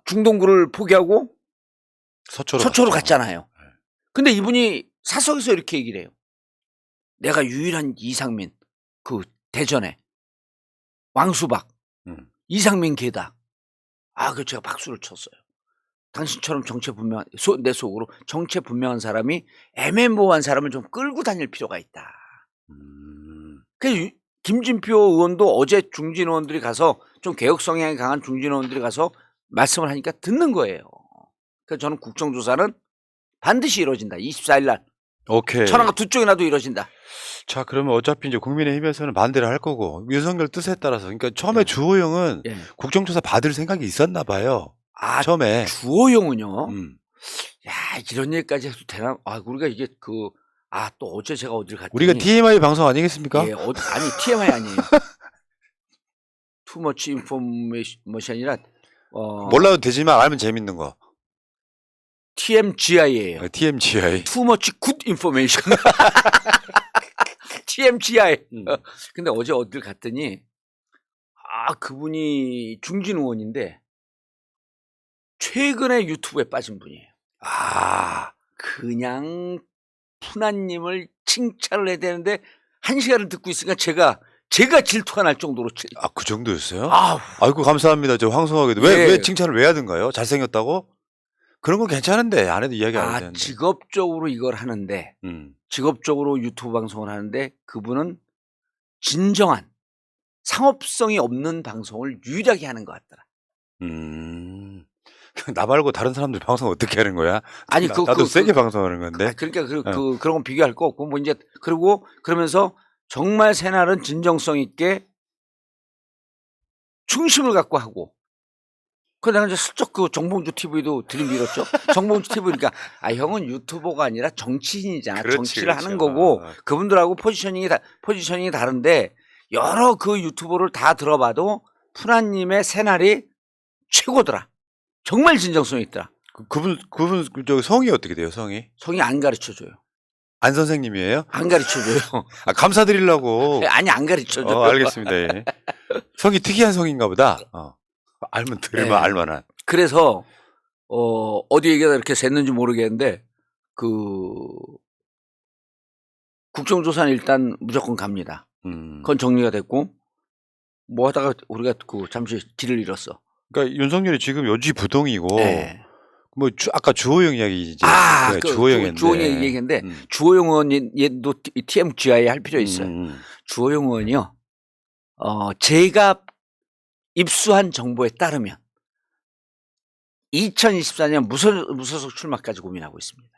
중동구를 포기하고 서초로 갔잖아요. 근데 이분이 사석에서 이렇게 얘기를 해요. 내가 유일한 이상민, 대전에 왕수박, 이상민 걔다. 그 제가 박수를 쳤어요. 당신처럼 내 속으로 정체 분명한 사람이 애매모호한 사람을 좀 끌고 다닐 필요가 있다. 그래서 김진표 의원도 어제 중진 의원들이 가서 좀 개혁 성향이 강한 중진 의원들이 가서 말씀을 하니까 듣는 거예요. 그래서 저는 국정조사는 반드시 이루어진다. 24일 날. 오케이. 천하가 두 쪽이나도 이루어진다. 자, 그러면 어차피 이제 국민의힘에서는 반대를 할 거고 윤석열 뜻에 따라서 그러니까 처음에 주호영은 국정조사 받을 생각이 있었나 봐요. 처음에 주호영은요. 야, 이런 얘기까지 해도 되나? 우리가 이게 또 어제 제가 어딜 갔더니 우리가 TMI 방송 아니겠습니까? 예, 아니 TMI 아니에요. Too much information이라 몰라도 되지만 알면 재밌는 거. TMGI예요. TMGI. Too much good information. TMGI. 근데 어제 어딜 갔더니 그분이 중진 의원인데 최근에 유튜브에 빠진 분이에요. 그냥 푸나님을 칭찬을 해야 되는데 1시간을 듣고 있으니까 제가 질투가 날 정도로. 그 정도였어요? 아이고 감사합니다. 저 황송하게도. 왜 칭찬을 왜 하던가요? 잘생겼다고? 그런 건 괜찮은데 안 해도 이야기 안 되는데. 직업적으로 이걸 하는데 직업적으로 유튜브 방송을 하는데 그분은 진정한 상업성이 없는 방송을 유일하게 하는 것 같더라. 나 말고 다른 사람들 방송 어떻게 하는 거야? 아니 나도 세게 방송하는 건데. 그러니까 그런 건 비교할 거 없고 뭐 이제 그러면서 정말 새날은 진정성 있게 중심을 갖고 하고 그래 내가 이제 슬쩍 그 정봉주 TV도 들이밀었죠. 정봉주 TV니까 형은 유튜버가 아니라 정치인이잖아. 그렇지, 정치를 그렇죠. 하는 거고 그분들하고 포지셔닝이 다른데 여러 그 유튜버를 다 들어봐도 푸나님의 새날이 최고더라. 정말 진정성이 있더라. 그분 저 성이 어떻게 돼요? 성이 안 가르쳐줘요. 안 선생님이에요? 안 가르쳐줘요. 감사드리려고. 아니 안 가르쳐줘요. 알겠습니다. 예. 성이 특이한 성인가 보다. 알면 들으면 네. 알만한. 그래서 어디 얘기가 이렇게 샜는지 모르겠는데 국정조사는 일단 무조건 갑니다. 그건 정리가 됐고 뭐 하다가 우리가 잠시 길을 잃었어. 그러니까 윤석열이 지금 요지부동이고 네. 뭐 아까 주호영 이야기 이제 주호영인데 주호영 얘기인데 주호영 의원도 TMGI 할 필요 있어요. 주호영 의원이요. 제가 입수한 정보에 따르면 2024년 무소속 출마까지 고민하고 있습니다.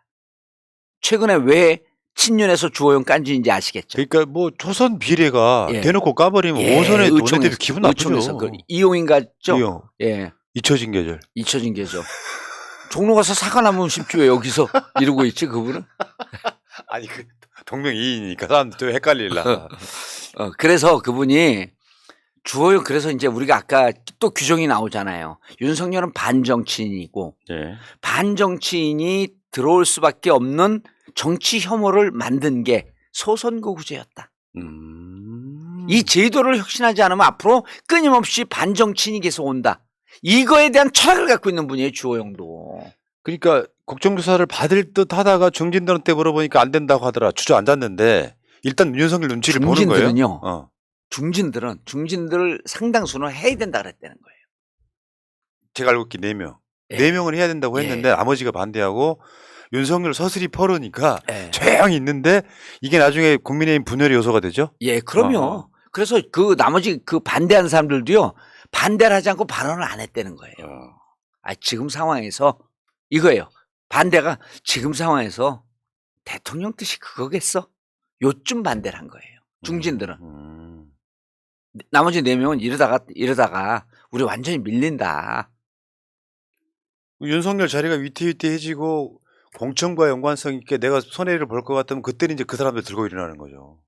최근에 왜 친윤에서 주호영 깐지인지 아시겠죠? 그러니까 뭐 초선 비례가 대놓고 까버리면 5선의 원내대표 기분 나쁘죠. 이용인가죠? 이용. 예. 잊혀진 계절. 종로 가서 사과 나무면 쉽지 왜 여기서 이러고 있지 그분은? 아니 동명이인이니까 사람들 좀 헷갈릴라. 그래서 그분이 주호영 그래서 이제 우리가 아까 또 규정이 나오잖아요. 윤석열은 반정치인이고 반정치인이 들어올 수밖에 없는 정치 혐오를 만든 게 소선거구제였다. 이 제도를 혁신하지 않으면 앞으로 끊임없이 반정치인이 계속 온다. 이거에 대한 철학을 갖고 있는 분이에요, 주호영도. 그러니까 국정조사를 받을 듯 하다가 중진들한테 물어보니까 안 된다고 하더라. 주저앉았는데 일단 윤석열 눈치를 보는 거예요. 중진들 상당수는 해야 된다 그랬다는 거예요. 제가 알고 있기 4명. 4명은 해야 된다고 했는데 나머지가 반대하고 윤석열 서슬이 퍼르니까 조용히 있는데 이게 나중에 국민의힘 분열의 요소가 되죠? 예, 그럼요. 그래서 나머지 반대한 사람들도요. 반대를 하지 않고 발언을 안 했다는 거예요. 지금 상황에서 이거예요. 반대가 지금 상황에서 대통령 뜻이 그거겠어? 요쯤 반대를 한 거예요. 중진들은. 나머지 4명은 이러다가 우리 완전히 밀린다. 윤석열 자리가 위태위태해지고 공천과 연관성 있게 내가 손해를 볼 것 같으면 그때는 이제 그 사람들 들고 일어나는 거죠.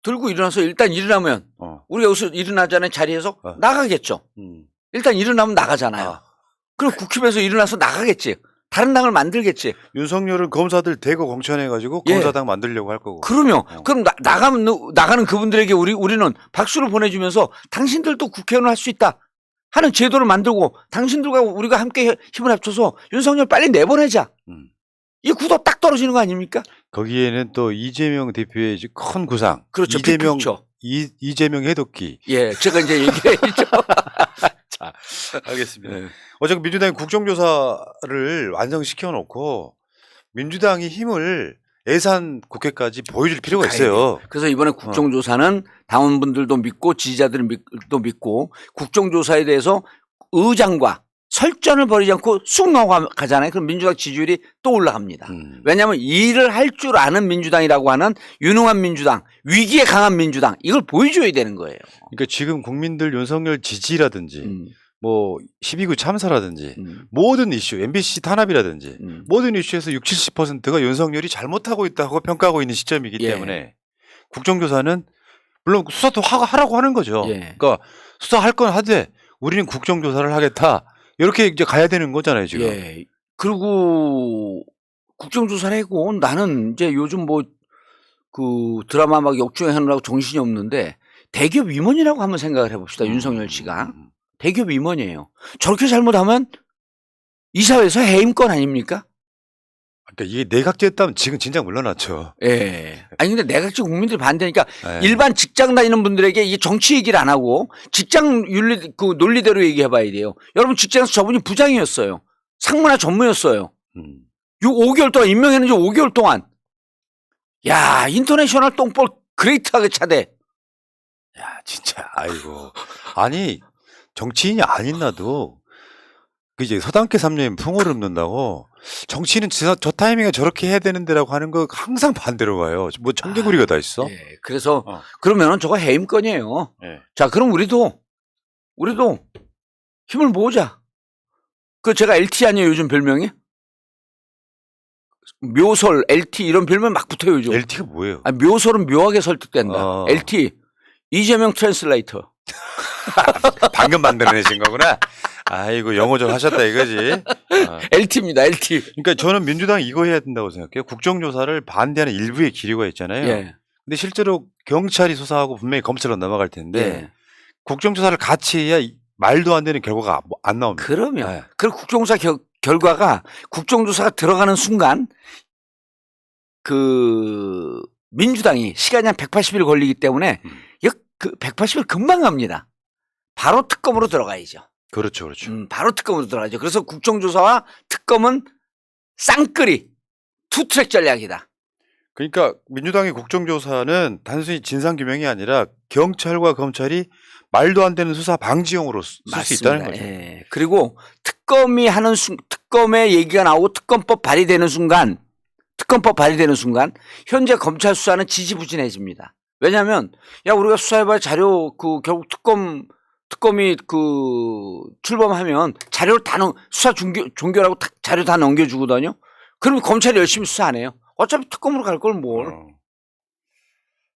들고 일어나서 일단 일어나면 우리가 여기서 일어나자는 자리에서 나가겠죠. 일단 일어나면 나가잖아요. 그럼 국힘에서 일어나서 나가겠지. 다른 당을 만들겠지. 윤석열은 검사들 대거 공천해가지고 검사당 만들려고 할 거고. 그럼 나가는 그분들에게 우리는 박수를 보내주면서 당신들도 국회의원 할 수 있다 하는 제도를 만들고 당신들과 우리가 함께 힘을 합쳐서 윤석열 빨리 내보내자. 이 구도 딱 떨어지는 거 아닙니까? 거기에는 또 이재명 대표의 큰 구상. 그렇죠. 이재명 해독기. 예, 제가 이제 얘기했죠. 자, 알겠습니다. 어차피 민주당이 국정조사를 완성시켜 놓고 민주당이 힘을 예산 국회까지 보여줄 필요가 있어요. 그래서 이번에 국정조사는 당원분들도 믿고 지지자들도 믿고 국정조사에 대해서 의장과 설전을 벌이지 않고 쑥 넘어가잖아요. 그럼 민주당 지지율이 또 올라갑니다. 왜냐하면 일을 할 줄 아는 민주당이라고 하는 유능한 민주당, 위기에 강한 민주당 이걸 보여줘야 되는 거예요. 그러니까 지금 국민들 윤석열 지지라든지 뭐 12구 참사라든지 모든 이슈, MBC 탄압이라든지 모든 이슈에서 60, 70%가 윤석열이 잘못하고 있다고 평가하고 있는 시점이기 때문에 국정조사는 물론 수사도 하라고 하는 거죠. 그러니까 수사할 건 하되 우리는 국정조사를 하겠다. 이렇게 이제 가야 되는 거잖아요, 지금. 그리고 국정조사를 하고 나는 이제 요즘 드라마 막 역주행하느라고 정신이 없는데 대기업 임원이라고 한번 생각을 해봅시다. 윤석열 씨가. 대기업 임원이에요. 저렇게 잘못하면 이사회에서 해임권 아닙니까? 그러니까 이게 내각제였다면 지금 진짜 물러났죠. 아니 근데 내각제 국민들이 반대니까 일반 직장 다니는 분들에게 이 정치 얘기를 안 하고 직장 윤리 논리대로 얘기해봐야 돼요. 여러분 직장에서 저분이 부장이었어요. 상무나 전무였어요. 5개월 동안 임명했는지 5개월 동안. 야 인터내셔널 똥볼 그레이트하게 차대. 야 진짜 아이고. 아니 정치인이 아닌 나도 이제 서당계 3년 풍어를 읊는다고 정치인은 저 타이밍에 저렇게 해야 되는데라고 하는 거 항상 반대로 가요. 뭐 청개구리가 다 있어. 그래서 그러면은 저거 해임권이에요. 자 그럼 우리도 힘을 모으자. 그 제가 LT 아니에요 요즘 별명이? 묘설, LT 이런 별명 막 붙어요 요즘. LT가 뭐예요? 아니, 묘설은 묘하게 설득된다. LT 이재명 트랜슬레이터. 방금 만들어내신 거구나. 아이고 영어 좀 하셨다 이거지. LT입니다. LT. 그러니까 저는 민주당이 이거 해야 된다고 생각해요. 국정조사를 반대하는 일부의 기류가 있잖아요. 예. 근데 실제로 경찰이 수사하고 분명히 검찰로 넘어갈 텐데 예. 국정조사를 같이 해야 말도 안 되는 결과가 안 나옵니다. 그러면 네. 그 국정조사 결과가 국정조사가 들어가는 순간 그 민주당이 시간이 한 180일 걸리기 때문에 그 180일 금방 갑니다. 바로 특검으로 들어가야죠. 그렇죠, 그렇죠. 바로 특검으로 들어가죠. 그래서 국정조사와 특검은 쌍끌이 투트랙 전략이다. 그러니까 민주당의 국정조사는 단순히 진상규명이 아니라 경찰과 검찰이 말도 안 되는 수사 방지용으로 쓸 수 있다는 거죠. 예. 그리고 특검이 하는 특검의 얘기가 나오고 특검법 발의되는 순간 현재 검찰 수사는 지지부진해집니다. 왜냐하면 야 우리가 수사해봐야 자료 결국 특검이 출범하면 자료를 다 수사 종결하고 자료 다 넘겨주거든요. 그러면 검찰이 열심히 수사 안 해요. 어차피 특검으로 갈 걸 뭘.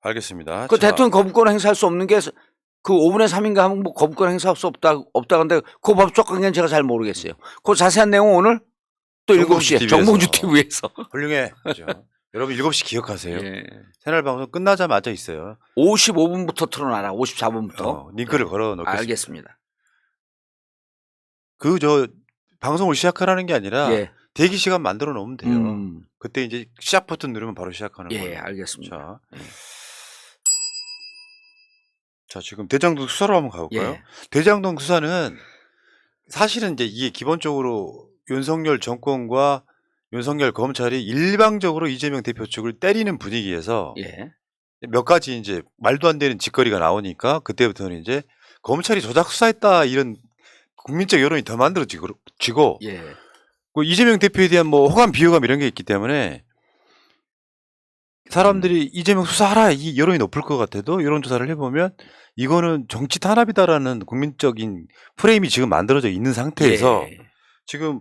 알겠습니다. 그 대통령 거부권 행사할 수 없는 게 그 5분의 3인가 하면 뭐 거부권 행사할 수 없다는데 그 법적 관계는 제가 잘 모르겠어요. 그 자세한 내용은 오늘 또 7시에 정봉주 TV에서. 훌륭해. 그렇죠. 여러분 7시 기억하세요. 예. 채널 방송 끝나자마자 있어요. 55분부터 틀어놔라. 54분부터. 링크를 걸어 놓겠습니다. 알겠습니다. 방송을 시작하라는 게 아니라 예. 대기 시간 만들어 놓으면 돼요. 그때 이제 시작 버튼 누르면 바로 시작하는 거예요. 예, 알겠습니다. 자, 지금 대장동 수사로 한번 가볼까요? 예. 대장동 수사는 사실은 이제 이게 기본적으로 윤석열 정권과 윤석열 검찰이 일방적으로 이재명 대표 측을 때리는 분위기에서 예. 몇 가지 이제 말도 안 되는 짓거리가 나오니까 그때부터는 이제 검찰이 조작 수사했다 이런 국민적 여론이 더 만들어지고 예. 그 이재명 대표에 대한 뭐 호감 비호감 이런 게 있기 때문에 사람들이 이재명 수사하라 이 여론이 높을 것 같아도 여론조사를 해보면 이거는 정치 탄압이다라는 국민적인 프레임이 지금 만들어져 있는 상태에서 예. 지금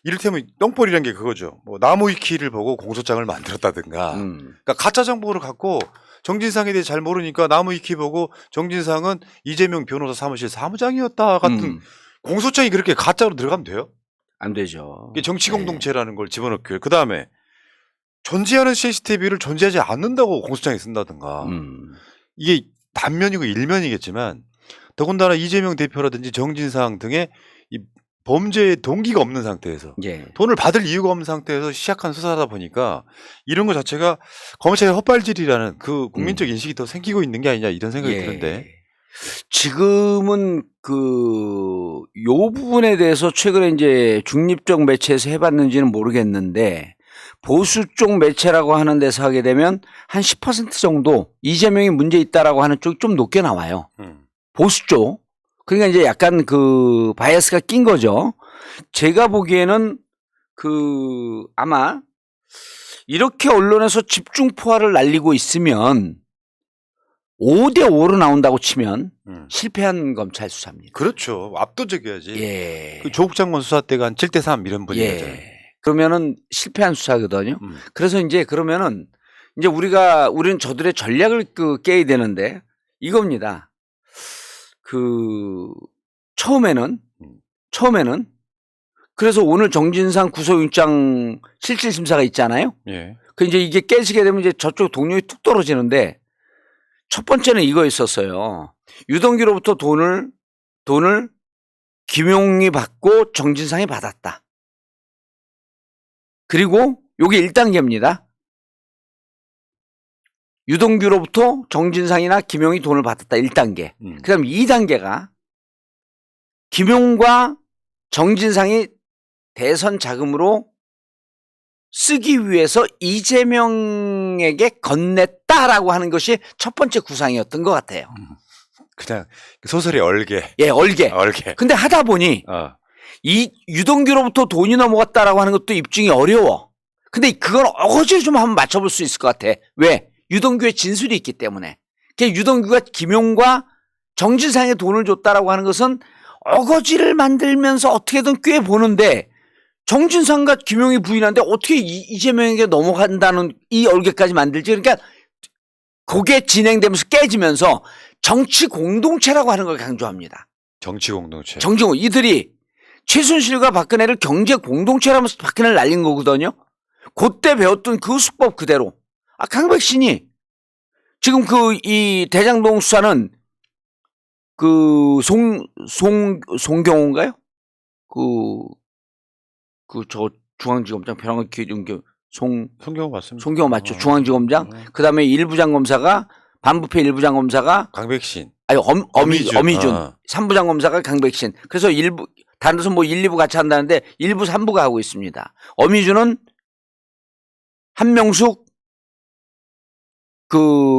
이를테면 똥볼이라는 게 그거죠. 뭐 나무위키를 보고 공소장을 만들었다든가 그러니까 가짜 정보를 갖고 정진상에 대해 잘 모르니까 나무위키 보고 정진상은 이재명 변호사 사무실 사무장이었다 같은 공소장이 그렇게 가짜로 들어가면 돼요? 안 되죠. 이게 정치 공동체라는 걸 집어넣고요. 그 다음에 존재하는 CCTV를 존재하지 않는다고 공소장에 쓴다든가 이게 단면이고 일면이겠지만 더군다나 이재명 대표라든지 정진상 등의 이 범죄의 동기가 없는 상태에서 돈을 받을 이유가 없는 상태에서 시작한 수사다 보니까 이런 것 자체가 검찰의 헛발질이라는 그 국민적 인식이 더 생기고 있는 게 아니냐 이런 생각이 드는데 지금은 요 부분에 대해서 최근에 이제 중립적 매체에서 해봤는지는 모르겠는데 보수 쪽 매체라고 하는 데서 하게 되면 한 10% 정도 이재명이 문제 있다라고 하는 쪽이 좀 높게 나와요. 보수 쪽. 그러니까 이제 약간 바이어스가 낀 거죠. 제가 보기에는 아마 이렇게 언론에서 집중 포화를 날리고 있으면 5대5로 나온다고 치면 실패한 검찰 수사입니다. 그렇죠. 압도적이어야지. 예. 그 조국 장관 수사 때가 한 7대3 이런 분위기잖아요. 그러면은 실패한 수사거든요. 그래서 이제 그러면은 이제 우리는 저들의 전략을 깨야 되는데 이겁니다. 처음에는 그래서 오늘 정진상 구속영장 실질심사가 있잖아요. 예. 그 이제 이게 깨지게 되면 이제 저쪽 동력이 뚝 떨어지는데 첫 번째는 이거였었어요. 유동규로부터 돈을 김용이 받고 정진상이 받았다. 그리고 요게 1단계입니다. 유동규로부터 정진상이나 김용이 돈을 받았다. 1단계. 그다음 2단계가 김용과 정진상이 대선 자금으로 쓰기 위해서 이재명에게 건넸다라고 하는 것이 첫 번째 구상이었던 것 같아요. 그냥 소설의 얼개. 예, 얼개. 근데 하다 보니 이 유동규로부터 돈이 넘어갔다라고 하는 것도 입증이 어려워. 근데 그건 어거지로 좀 한번 맞춰볼 수 있을 것 같아. 왜? 유동규의 진술이 있기 때문에. 유동규가 김용과 정진상에 돈을 줬다라고 하는 것은 어거지를 만들면서 어떻게든 꽤 보는데 정진상과 김용희 부인한테 어떻게 이재명에게 넘어간다는 이 얼개까지 만들지? 그러니까 그게 진행되면서 깨지면서 정치 공동체라고 하는 걸 강조합니다. 정치 공동체. 이들이 최순실과 박근혜를 경제 공동체라면서 박근혜를 날린 거거든요. 그때 배웠던 그 수법 그대로. 강백신이 지금 이 대장동 수사는 송경호인가요? 저 중앙지검장 벼랑을 기준 송경호 맞습니다. 송경호 맞죠. 중앙지검장. 그 다음에 일부장검사가 반부패 일부장검사가 강백신. 아니 어미준. 3부장 검사가 강백신. 그래서 다른 데서 1, 2부 같이 한다는데 1부, 3부가 하고 있습니다. 어미준은 한명숙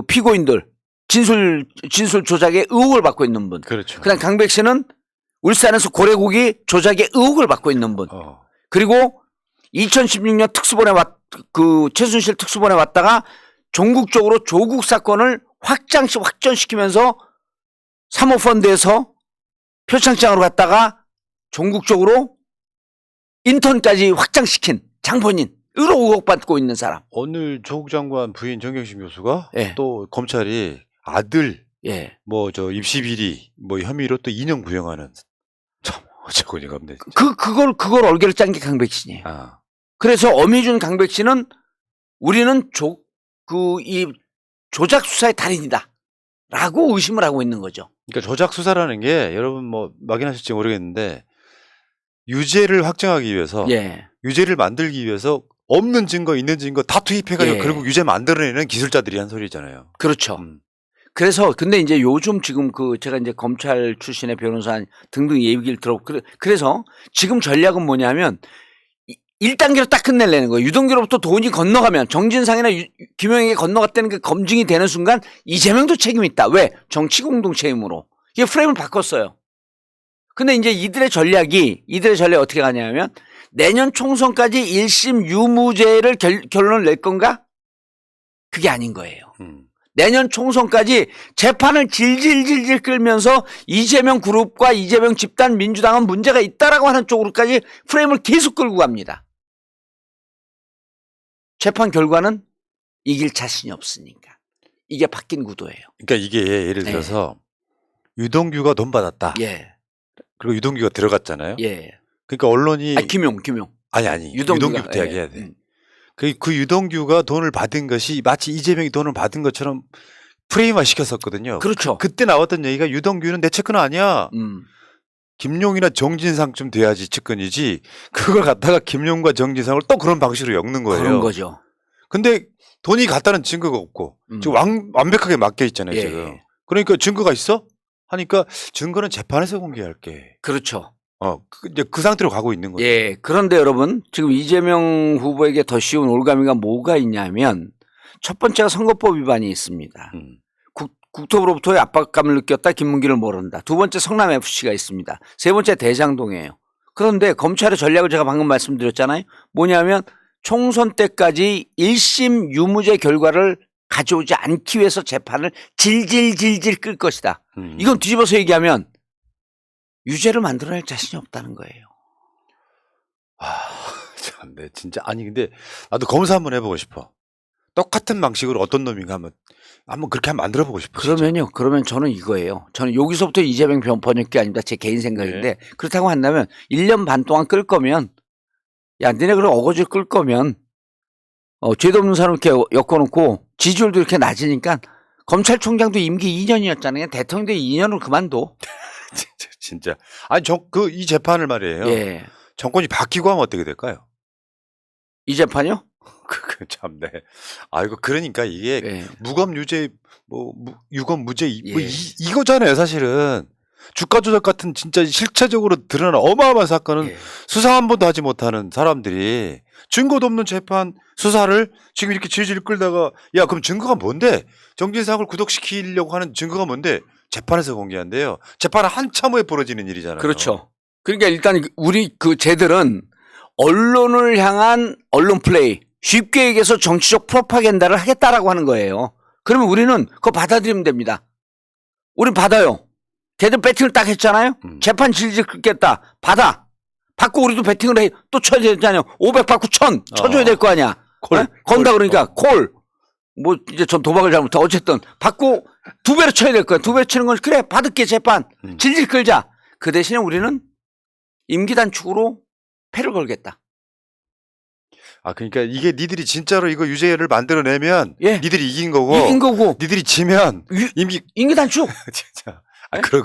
피고인들 진술 조작의 의혹을 받고 있는 분. 그렇죠. 그다음 강백신은 울산에서 고래고기 조작의 의혹을 받고 있는 분. 그리고 2016년 최순실 특수본에 왔다가 전국적으로 조국 사건을 확전시키면서 사모펀드에서 표창장으로 갔다가 전국적으로 인턴까지 확장시킨 장본인. 으로 의혹받고 있는 사람. 오늘 조국 장관 부인 정경심 교수가 예. 또 검찰이 아들 예. 입시 비리 혐의로 또 2년 구형하는 참 어처구니가 없네. 그걸 얼개를 짠 게 강백신이에요. 그래서 어미준 강백신은 우리는 이 조작 수사의 달인이다라고 의심을 하고 있는 거죠. 그러니까 조작 수사라는 게 여러분 막연하실지 모르겠는데 유죄를 확정하기 위해서 유죄를 만들기 위해서 없는 증거, 있는 증거 다 투입해가지고 결국 유죄 만들어내는 기술자들이 한 소리잖아요. 그렇죠. 그래서 근데 이제 요즘 지금 제가 이제 검찰 출신의 변호사 등등 얘기를 들어보고 그래서 지금 전략은 뭐냐면 1단계로 딱 끝내려는 거예요. 유동규로부터 돈이 건너가면 정진상이나 김용에게 건너갔다는 게 검증이 되는 순간 이재명도 책임이 있다. 왜? 정치 공동체 힘으로. 이게 프레임을 바꿨어요. 근데 이제 이들의 전략이 어떻게 가냐면 내년 총선까지 1심 유무죄를 결론을 낼 건가? 그게 아닌 거예요. 내년 총선까지 재판을 질질 끌면서 이재명 그룹과 이재명 집단 민주당은 문제가 있다라고 하는 쪽으로까지 프레임을 계속 끌고 갑니다. 재판 결과는 이길 자신이 없으니까. 이게 바뀐 구도예요. 그러니까 이게 예를 들어서 유동규가 돈 받았다. 그리고 유동규가 들어갔잖아요. 그러니까 언론이 김용. 아니. 유동규부터 이야기해야 돼. 그 유동규가 돈을 받은 것이 마치 이재명이 돈을 받은 것처럼 프레임화 시켰었거든요. 그렇죠. 그때 나왔던 얘기가 유동규는 내 측근 아니야. 김용이나 정진상쯤 돼야지 측근이지. 그걸 갖다가 김용과 정진상을 또 그런 방식으로 엮는 거예요. 그런 거죠. 근데 돈이 갔다는 증거가 없고 지금 완벽하게 맡겨 있잖아요. 지금. 그러니까 증거가 있어? 하니까 증거는 재판에서 공개할게. 그렇죠. 이제 그 상태로 가고 있는 거예요. 그런데 여러분 지금 이재명 후보에게 더 쉬운 올가미가 뭐가 있냐면 첫 번째가 선거법 위반이 있습니다. 국토부로부터의 압박감을 느꼈다. 김문기를 모른다. 두 번째 성남FC가 있습니다. 세 번째 대장동이에요. 그런데 검찰의 전략을 제가 방금 말씀드렸잖아요. 뭐냐면 총선 때까지 1심 유무죄 결과를 가져오지 않기 위해서 재판을 질질 끌 것이다. 이건 뒤집어서 얘기하면 유죄를 만들어낼 자신이 없다는 거예요. 참, 진짜. 아니, 근데 나도 검사 한번 해보고 싶어. 똑같은 방식으로 어떤 놈인가 한번 그렇게 한번 만들어보고 싶어. 그러면요. 그러면 저는 이거예요. 저는 여기서부터 이재명 번역기 아닙니다. 제 개인 생각인데 그렇다고 한다면 1년 반 동안 끌 거면 니네 그럼 어거지를 끌 거면 죄도 없는 사람 이렇게 엮어놓고 지지율도 이렇게 낮으니까 검찰총장도 임기 2년이었잖아요. 대통령도 2년으로 그만둬. 진짜. 아니, 이 재판을 말이에요. 정권이 바뀌고 하면 어떻게 될까요? 이 재판이요? 참네. 아이고, 그러니까 이게 무검 유죄, 유검 무죄, 이거잖아요, 사실은. 주가 조작 같은 진짜 실체적으로 드러난 어마어마한 사건은 수사 한 번도 하지 못하는 사람들이 증거도 없는 재판 수사를 지금 이렇게 질질 끌다가 그럼 증거가 뭔데? 정진상을 구속시키려고 하는 증거가 뭔데? 재판에서 공개한대요. 재판은 한참 후에 벌어지는 일이잖아요. 그렇죠. 그러니까 일단 우리 쟤들은 언론을 향한 언론 플레이, 쉽게 얘기해서 정치적 프로파간다를 하겠다라고 하는 거예요. 그러면 우리는 그거 받아들이면 됩니다. 우린 받아요. 걔들 배팅을 딱 했잖아요. 재판 질질 끓겠다. 받고 우리도 배팅을 해. 또 쳐야 되잖아요. 500 받고 1000 쳐줘야 될 거 아니야. 콜. 건다 그러니까 콜. 뭐 이제 전 도박을 잘못해. 어쨌든 받고 2배로 쳐야 될 거야. 2배로 치는 건 그래 받을게 재판. 질질 끌자. 그 대신에 우리는 임기 단축으로 패를 걸겠다. 그러니까 이게 니들이 진짜로 이거 유죄를 만들어내면 예. 니들이 이긴 거고 니들이 지면 임기 단축. 진짜.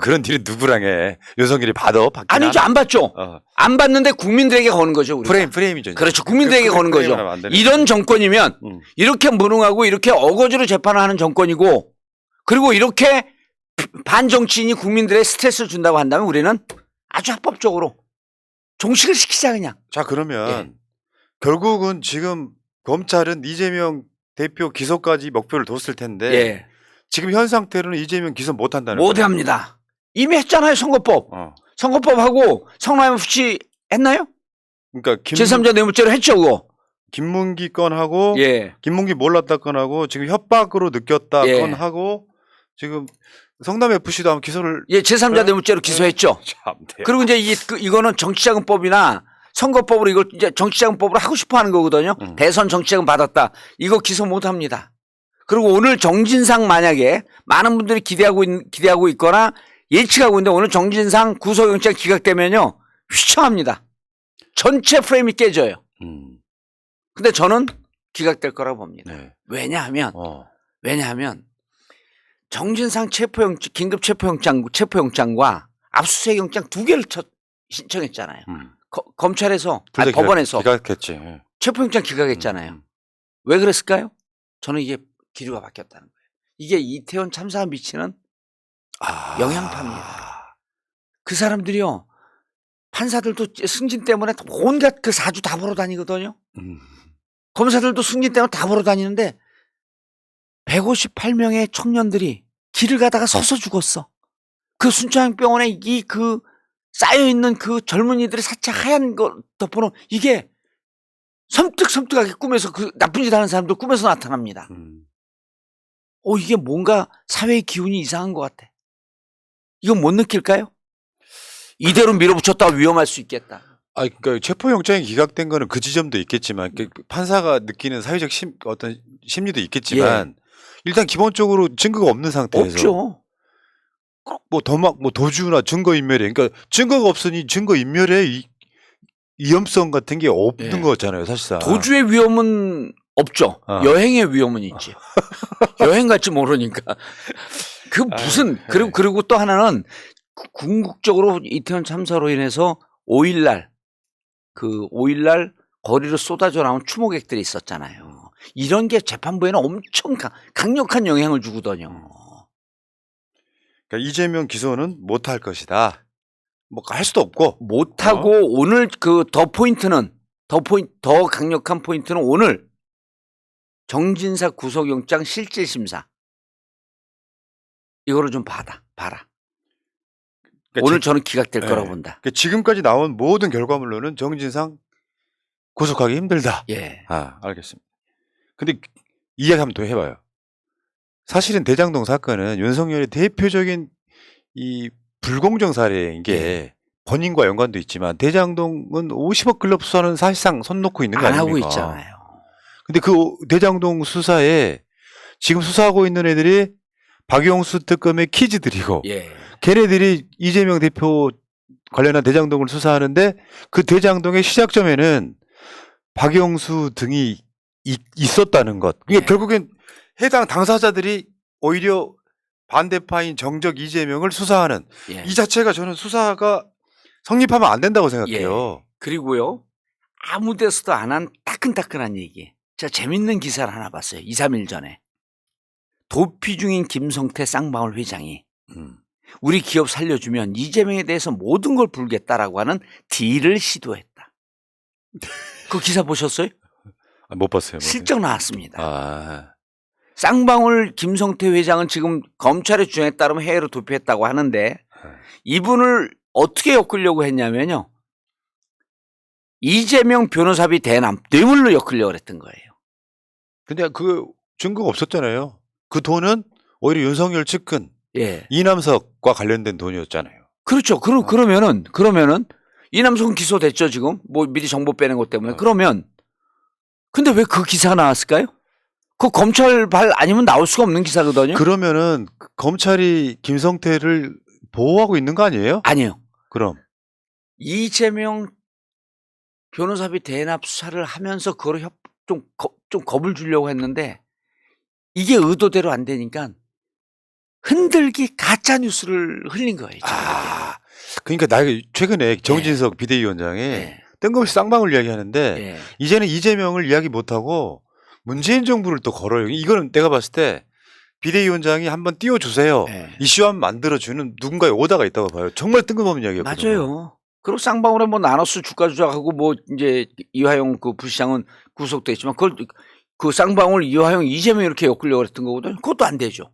그런 딜은 누구랑 해? 윤석열이 받아? 아니죠. 안 받죠. 안 받는데 국민들에게 거는 거죠. 우리가. 프레임이죠. 그렇죠. 국민들에게 거는 거죠. 이런 정권이면 이렇게 무능하고 이렇게 어거지로 재판을 하는 정권이고 그리고 이렇게 반정치인이 국민들의 스트레스를 준다고 한다면 우리는 아주 합법적으로 종식을 시키자 그냥. 자 그러면 결국은 지금 검찰은 이재명 대표 기소까지 목표를 뒀을 텐데 지금 현 상태로는 이재명 기소 못한다는 거예요. 못합니다. 이미 했잖아요. 선거법. 선거법하고 성남 FC 했나요? 그러니까 제3자 뇌물죄로 했죠. 그거. 김문기 건하고 김문기 몰랐다 건하고 지금 협박으로 느꼈다 건하고 지금 성남 FC도 한번 기소를 제3자 뇌물죄로 기소했죠. 그리고 이제 이거는 정치자금법이나 선거법으로 이걸 이제 정치자금법으로 하고 싶어 하는 거거든요. 대선 정치자금 받았다. 이거 기소 못 합니다. 그리고 오늘 정진상 만약에 많은 분들이 기대하고 있거나 예측하고 있는데 오늘 정진상 구속영장 기각되면요. 휘청합니다. 전체 프레임이 깨져요. 근데 저는 기각될 거라고 봅니다. 왜냐하면 정진상 긴급 체포영장과 압수수색 영장 2개를 신청했잖아요. 검찰에서 법원에서 기각했지. 체포영장 기각했잖아요. 왜 그랬을까요? 저는 이게 기류가 바뀌었다는 거예요. 이게 이태원 참사가 미치는 영향파입니다. 그 사람들이요. 판사들도 승진 때문에 온갖 그 사주 다 보러 다니거든요. 검사들도 승진 때문에 다 보러 다니는데 158명의 청년들이 길을 가다가 서서 죽었어. 그 순천향병원에 그 쌓여있는 그 젊은이들의 사체 하얀 거 덮어놓은 이게 섬뜩섬뜩하게 꿈에서 그 나쁜 짓 하는 사람들 꿈에서 나타납니다. 이게 뭔가 사회의 기운이 이상한 것 같아. 이건 못 느낄까요? 이대로 밀어붙였다가 위험할 수 있겠다. 그러니까 체포영장이 기각된 거는 그 지점도 있겠지만 판사가 느끼는 사회적 어떤 심리도 있겠지만 일단 기본적으로 증거가 없는 상태에서 없죠. 도주나 증거인멸에 그러니까 증거가 없으니 증거인멸의 위험성 같은 게 없는 거잖아요, 사실상. 도주의 위험은 없죠. 여행의 위험은 있지. 여행 갈지 모르니까. 그리고 또 하나는 궁극적으로 이태원 참사로 인해서 5일날 거리로 쏟아져 나온 추모객들이 있었잖아요. 이런 게 재판부에는 엄청 강력한 영향을 주거든요. 그러니까 이재명 기소는 못할 것이다. 할 수도 없고. 못하고 오늘 더 강력한 포인트는 오늘 정진상 구속영장 실질심사. 이거를 좀 봐라. 그러니까 오늘 저는 기각될 거라고 본다. 그러니까 지금까지 나온 모든 결과물로는 정진상 구속하기 힘들다. 알겠습니다. 근데 이야기 한번 더 해봐요. 사실은 대장동 사건은 윤석열의 대표적인 이 불공정 사례인 게 본인과 연관도 있지만 대장동은 50억 클럽 수사는 사실상 손 놓고 있는 거 아닙니까? 안 하고 있잖아요. 근데 그 대장동 수사에 지금 수사하고 있는 애들이 박용수 특검의 키즈들이고 걔네들이 이재명 대표 관련한 대장동을 수사하는데 그 대장동의 시작점에는 박용수 등이 있었다는 것. 그게 결국엔 해당 당사자들이 오히려 반대파인 정적 이재명을 수사하는 이 자체가 저는 수사가 성립하면 안 된다고 생각해요. 그리고요. 아무 데서도 안 한 따끈따끈한 얘기. 제가 재밌는 기사를 하나 봤어요. 2, 3일 전에. 도피 중인 김성태 쌍방울 회장이 우리 기업 살려주면 이재명에 대해서 모든 걸 불겠다라고 하는 딜을 시도했다. 그 기사 보셨어요? 못 봤어요. 실적 나왔습니다. 쌍방울 김성태 회장은 지금 검찰의 주장에 따르면 해외로 도피했다고 하는데 이분을 어떻게 엮으려고 했냐면요. 이재명 변호사비 대남 뇌물로 엮으려고 했던 거예요. 근데 그 증거가 없었잖아요. 그 돈은 오히려 윤석열 측근 예. 이남석과 관련된 돈이었잖아요. 그렇죠. 그러면은 이남석은 기소됐죠, 지금. 뭐 미리 정보 빼낸 것 때문에. 그러면 근데 왜 그 기사가 나왔을까요? 그 검찰발 아니면 나올 수가 없는 기사거든요. 그러면은 검찰이 김성태를 보호하고 있는 거 아니에요? 아니에요. 그럼 이재명 변호사비 대납 수사를 하면서 그걸 좀 겁을 주려고 했는데 이게 의도대로 안 되니까 흔들기 가짜 뉴스를 흘린 거예요. 그러니까 나 최근에 정진석 비대위원장이 네. 뜬금없이 쌍방울 이야기하는데 네. 이제는 이재명을 이야기 못하고 문재인 정부를 또 걸어요. 이거는 내가 봤을 때 비대위원장이 한번 띄워주세요. 네. 이슈 한번 만들어주는 누군가의 오다가 있다고 봐요. 정말 뜬금없는 이야기였거든요. 맞아요. 그리고 쌍방울에 뭐 나눠서 주가 조작하고 뭐 이제 이화영 그 부시장은 구속됐지만 그걸 그 쌍방울 이화영 이재명 이렇게 엮으려고 했던 거거든요. 그것도 안 되죠.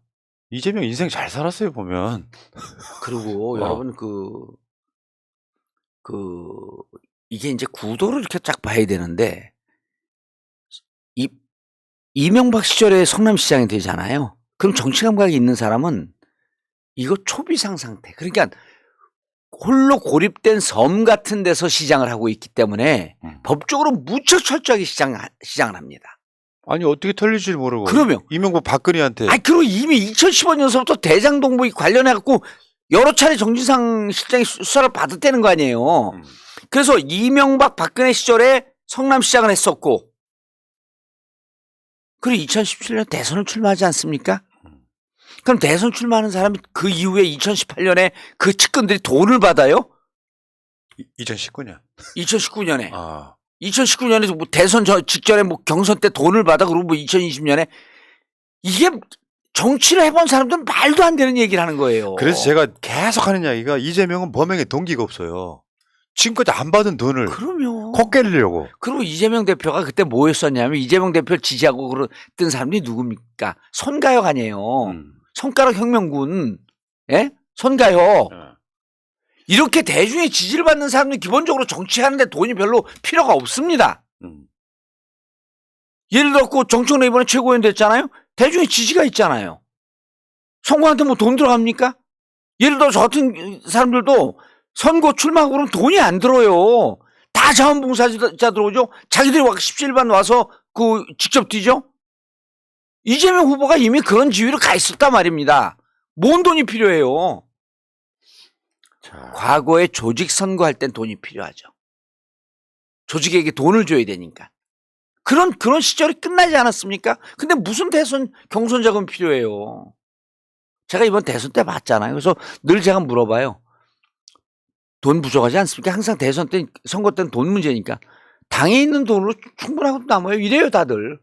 이재명 인생 잘 살았어요 보면. 그리고 여러분 이게 이제 구도를 이렇게 쫙 봐야 되는데 이명박 시절에 성남시장이 되잖아요. 그럼 정치 감각이 있는 사람은 이거 초비상 상태. 그러니까 홀로 고립된 섬 같은 데서 시장을 하고 있기 때문에 법적으로 무척 철저하게 시장을 합니다. 아니 어떻게 털릴지 모르고. 그러면 이명박 박근혜한테. 그리고 이미 2015년서부터 대장동북이 관련해 갖고 여러 차례 정진상 실장이 수사를 받았다는 거 아니에요. 그래서 이명박 박근혜 시절에 성남시장을 했었고 그리고 2017년 대선을 출마하지 않습니까? 그럼 대선 출마하는 사람이 그 이후에 2018년에 그 측근들이 돈을 받아요? 2019년. 2019년에. 2019년에 뭐 대선 직전에 뭐 경선 때 돈을 받아 그리고 뭐 2020년에 이게 정치를 해본 사람들은 말도 안 되는 얘기를 하는 거예요. 그래서 제가 계속 하는 이야기가 이재명은 범행에 동기가 없어요. 지금까지 안 받은 돈을 그럼요. 코 깨려고. 그리고 이재명 대표가 그때 뭐 했었냐면 이재명 대표를 지지하고 그랬던 사람들이 누굽니까? 손가역 아니에요. 손가락 혁명군. 예? 손가역. 이렇게 대중의 지지를 받는 사람들은 기본적으로 정치하는데 돈이 별로 필요가 없습니다. 예를 들어 정청래 이번에 최고위원 됐잖아요. 대중의 지지가 있잖아요. 선거한테 뭐 돈 들어갑니까? 예를 들어 저 같은 사람들도 선거 출마하고 그러면 돈이 안 들어요. 다 자원봉사자 들어오죠. 자기들이 17반 와서 직접 뛰죠. 이재명 후보가 이미 그런 지위로 가 있었단 말입니다. 뭔 돈이 필요해요. 과거에 조직 선거할 땐 돈이 필요하죠. 조직에게 돈을 줘야 되니까. 그런 시절이 끝나지 않았습니까? 근데 무슨 대선 경선 자금 필요해요. 제가 이번 대선 때 봤잖아요. 그래서 늘 제가 물어봐요. 돈 부족하지 않습니까? 항상 대선 때 선거 때는 돈 문제니까. 당에 있는 돈으로 충분하고 남아요. 이래요 다들.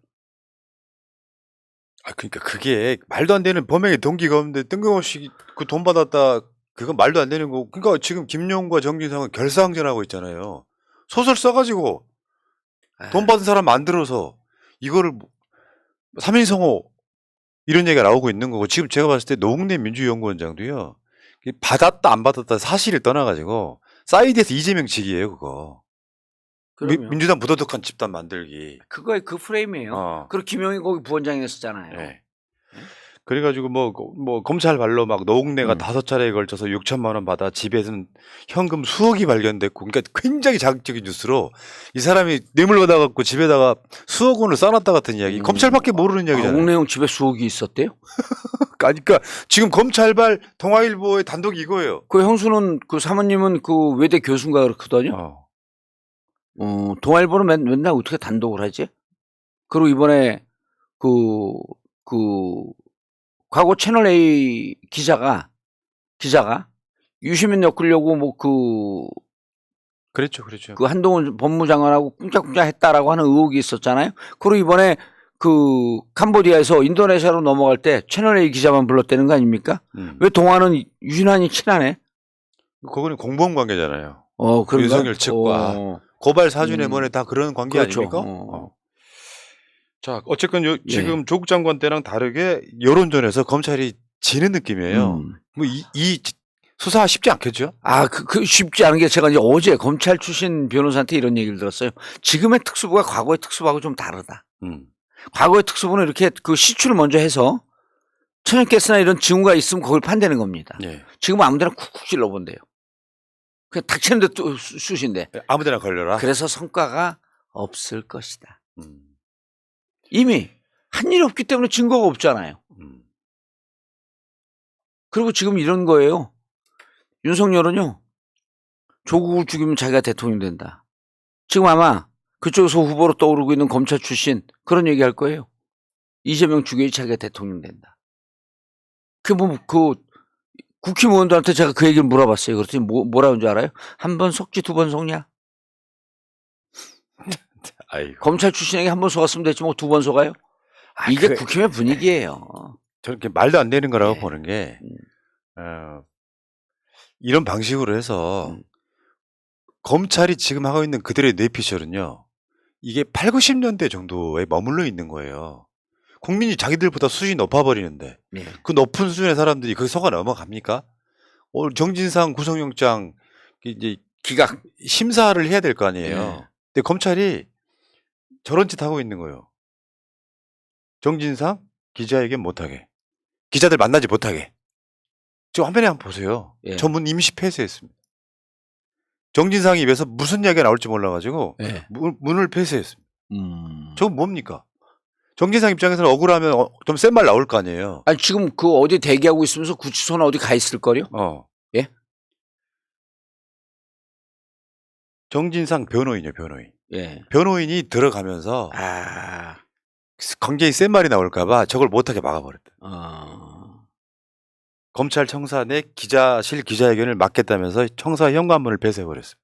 그러니까 그게 말도 안 되는 범행의 동기가 없는데 뜬금없이 그 돈 받았다 그건 말도 안 되는 거고. 그러니까 지금 김용과 정진상은 결사항전하고 있잖아요. 소설 써가지고 돈 받은 사람 만들어서 이거를 3인성호 이런 얘기가 나오고 있는 거고 지금 제가 봤을 때 노웅래 민주연구원장도요. 받았다 안 받았다 사실을 떠나가지고 사이드에서 이재명 측이에요 그거. 민주당 부도덕한 집단 만들기. 그거의 그 프레임이에요. 그리고 김용희 거기 부원장이 했었잖아요. 네. 그래가지고 뭐 검찰 발로 막 노웅래가 5차례에 걸쳐서 6천만 원 받아 집에서는 현금 수억이 발견됐고 그러니까 굉장히 자극적인 뉴스로 이 사람이 뇌물 받아갖고 집에다가 수억 원을 써놨다 같은 이야기. 검찰밖에 모르는 이야기잖아요. 옥내용 집에 수억이 있었대요? 그러니까 지금 검찰발 동아일보의 단독이 이거예요. 그 형수는 그 사모님은 그 외대 교수인가 그렇거든요. 동아일보는 맨날 어떻게 단독을 하지? 그리고 이번에 과거 채널 A 기자가 유시민 엮으려고 그랬죠. 그 한동훈 법무장관하고 꿍짝꿍짝 했다라고 하는 의혹이 있었잖아요. 그리고 이번에 캄보디아에서 인도네시아로 넘어갈 때 채널 A 기자만 불렀다는 거 아닙니까? 왜 동아는 유난히 친하네? 그거는 공범 관계잖아요. 그런가? 윤석열 측과 고발 사주네모네 다 그런 관계 그렇죠. 아닙니까? 자, 어쨌건 지금 조국 장관 때랑 다르게 여론전에서 검찰이 지는 느낌이에요. 뭐 이 수사 쉽지 않겠죠? 쉽지 않은 게 제가 이제 어제 검찰 출신 변호사한테 이런 얘기를 들었어요. 지금의 특수부가 과거의 특수부하고 좀 다르다. 과거의 특수부는 이렇게 그 시추를 먼저 해서 천연가스나 이런 징후가 있으면 거길 판다는 겁니다. 예. 지금 아무데나 쿡쿡 찔러본대요. 그냥 닥치는데 또 쑤신대. 아무데나 걸려라. 그래서 성과가 없을 것이다. 이미 한 일이 없기 때문에 증거가 없잖아요. 그리고 지금 이런 거예요. 윤석열은요. 조국을 죽이면 자기가 대통령 된다. 지금 아마 그쪽에서 후보로 떠오르고 있는 검찰 출신 그런 얘기 할 거예요. 이재명 죽여야 자기가 대통령 된다. 국회의원들한테 제가 그 얘기를 물어봤어요. 그랬더니 뭐라는 줄 알아요? 한 번 속지 두 번 속냐? 아이고. 검찰 출신에게 한 번 속았으면 됐지 뭐 두 번 속아요? 이게 국힘의 분위기예요. 저렇게 말도 안 되는 거라고 보는 게 이런 방식으로 해서 검찰이 지금 하고 있는 그들의 뇌피셜은요. 이게 8, 90년대 정도에 머물러 있는 거예요. 국민이 자기들보다 수준이 높아버리는데 그 높은 수준의 사람들이 거기 속아 넘어갑니까? 오늘 정진상 구속영장 이제 기각 심사를 해야 될 거 아니에요. 근데 검찰이 저런 짓 하고 있는 거예요. 정진상 기자회견 못하게, 기자들 만나지 못하게. 지금 화면에 한번 보세요. 전문 임시 폐쇄했습니다. 정진상 입에서 무슨 이야기가 나올지 몰라가지고 문을 폐쇄했습니다. 저건 뭡니까? 정진상 입장에서는 억울하면 좀 센 말 나올 거 아니에요. 아니 지금 그 어디 대기하고 있으면서 구치소나 어디 가 있을 거요? 예? 정진상 변호인이요, 변호인. 예. 변호인이 들어가면서 굉장히 센 말이 나올까봐 저걸 못하게 막아버렸다. 검찰 청사 내 기자실 기자회견을 막겠다면서 청사 현관문을 폐쇄해버렸어요.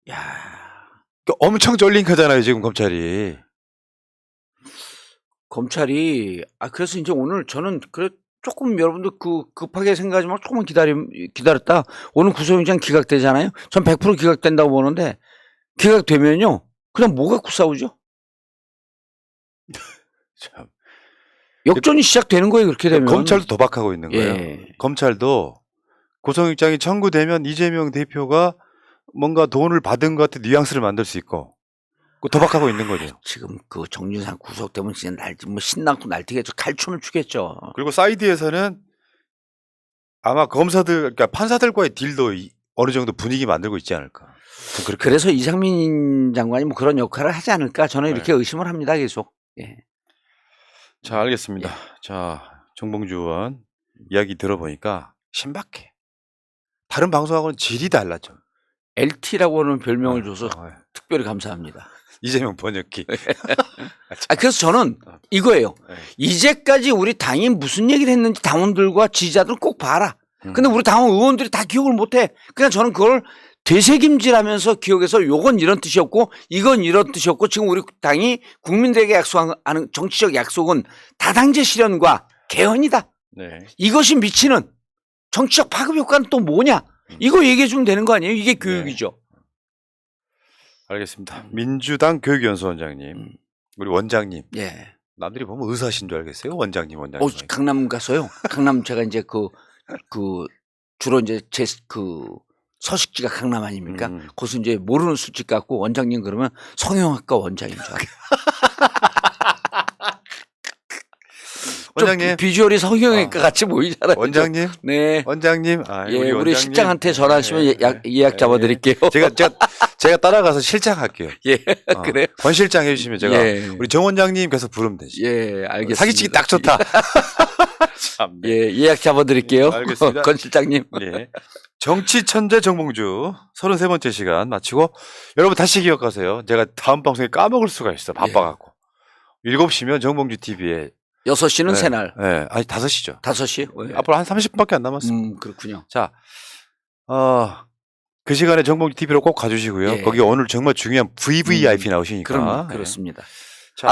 그러니까 엄청 쫄린 거잖아요, 지금 검찰이. 그래서 이제 오늘 저는 조금 여러분들 급하게 생각하지 말고 조금만 기다렸다. 오늘 구속영장 기각되잖아요. 전 100% 기각된다고 보는데 기각되면요. 그냥 뭐 갖고 싸우죠? 참. 역전이 시작되는 거예요. 그렇게 되면. 검찰도 도박하고 있는 거예요. 검찰도 구속영장이 청구되면 이재명 대표가 뭔가 돈을 받은 것 같은 뉘앙스를 만들 수 있고 도박하고 있는 거죠. 지금 그 정진상 구속되면 진짜 신나고 날뛰겠죠. 칼춤을 추겠죠. 그리고 사이드에서는 아마 검사들, 그러니까 판사들과의 딜도 어느 정도 분위기 만들고 있지 않을까. 그래서 이상민 장관이 뭐 그런 역할을 하지 않을까. 저는 이렇게 의심을 합니다. 계속. 자, 알겠습니다. 자, 정봉주 의원 이야기 들어보니까 신박해. 다른 방송하고는 질이 달라져. LT라고 하는 별명을 줘서 특별히 감사합니다. 이재명 번역기. 그래서 저는 이거예요. 이제까지 우리 당이 무슨 얘기를 했는지 당원들과 지지자들 꼭 봐라. 근데 우리 당원 의원들이 다 기억을 못해. 그냥 저는 그걸 되새김질하면서 기억해서 요건 이런 뜻이었고 이건 이런 뜻이었고 지금 우리 당이 국민들에게 약속하는 정치적 약속은 다당제 실현과 개헌이다. 이것이 미치는 정치적 파급 효과는 또 뭐냐. 이거 얘기해 주면 되는 거 아니에요? 이게 교육이죠. 알겠습니다. 민주당 교육연수원장님, 우리 원장님. 남들이 보면 의사신 줄 알겠어요. 원장님. 강남 가서요. 강남 제가 이제 주로 이제 서식지가 강남 아닙니까? 거기서 이제 모르는 술집 갖고 원장님 그러면 성형외과 원장인 줄 알아요. 원장님. 비주얼이 성형외과 같이 보이잖아요. 원장님. 네. 원장님. 우리 원장님. 실장한테 전화하시면 예약 잡아드릴게요. 제가 따라가서 실장할게요. 그래요? 권 실장 해주시면 제가 우리 정 원장님 계속 부르면 되지. 알겠습니다. 사기치기 딱 좋다. 참. 예약 잡아드릴게요. 알겠습니다. 권 실장님. 정치 천재 정봉주 33번째 시간 마치고 여러분 다시 기억하세요. 제가 다음 방송에 까먹을 수가 있어. 바빠갖고. 7시면 정봉주 TV에 6시는 새날. 아니 5시죠. 5시? 앞으로 한 30분밖에 안 남았어요. 그렇군요. 자, 그 시간에 정봉주 TV로 꼭 가주시고요. 거기 오늘 정말 중요한 VVIP 나오시니까. 그렇습니다.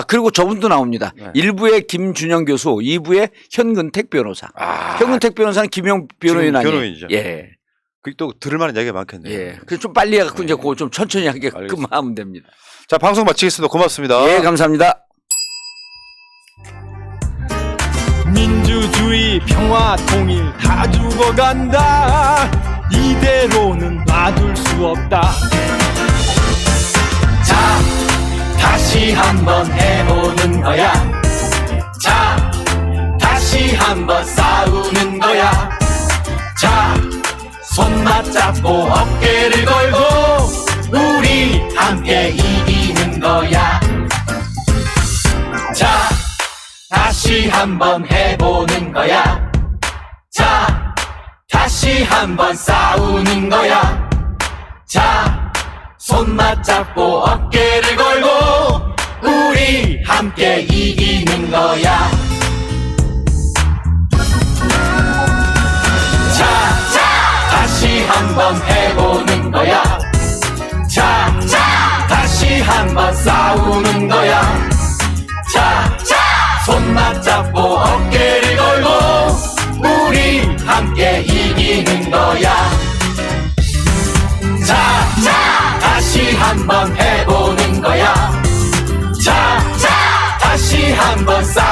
그리고 저분도 나옵니다. 1부에 김준영 교수, 2부에 현근택 변호사. 현근택 변호사는 김용 변호인 아니에요? 변호인이죠. 그게 또 들을 만한 이야기가 많겠네요. 그래서 좀 빨리 해갖고 이제 그거 좀 천천히 하게끔 하면 됩니다. 자, 방송 마치겠습니다. 고맙습니다. 감사합니다. 민주주의 평화 통일 다 죽어간다. 이대로는 놔둘 수 없다. 자, 다시 한번 해보는 거야. 자, 다시 다시 한번 싸우는 거야. 자, 손 맞잡고 어깨를 걸고 우리 함께 이기는 거야. 자, 다시 한번 해보는 거야. 자, 다시 한번 싸우는 거야. 자, 손 맞잡고 어깨를 걸고 우리 함께 이기는 거야. 자, 다시 한번 해보는 거야. 자, 다시 한번 싸우는 거야. 자, 손 맞잡고 어깨를 걸고 우리 함께 이기는 거야. 자, 다시 한번 해보는 거야. 자, 다시 한번 싸우는 거야.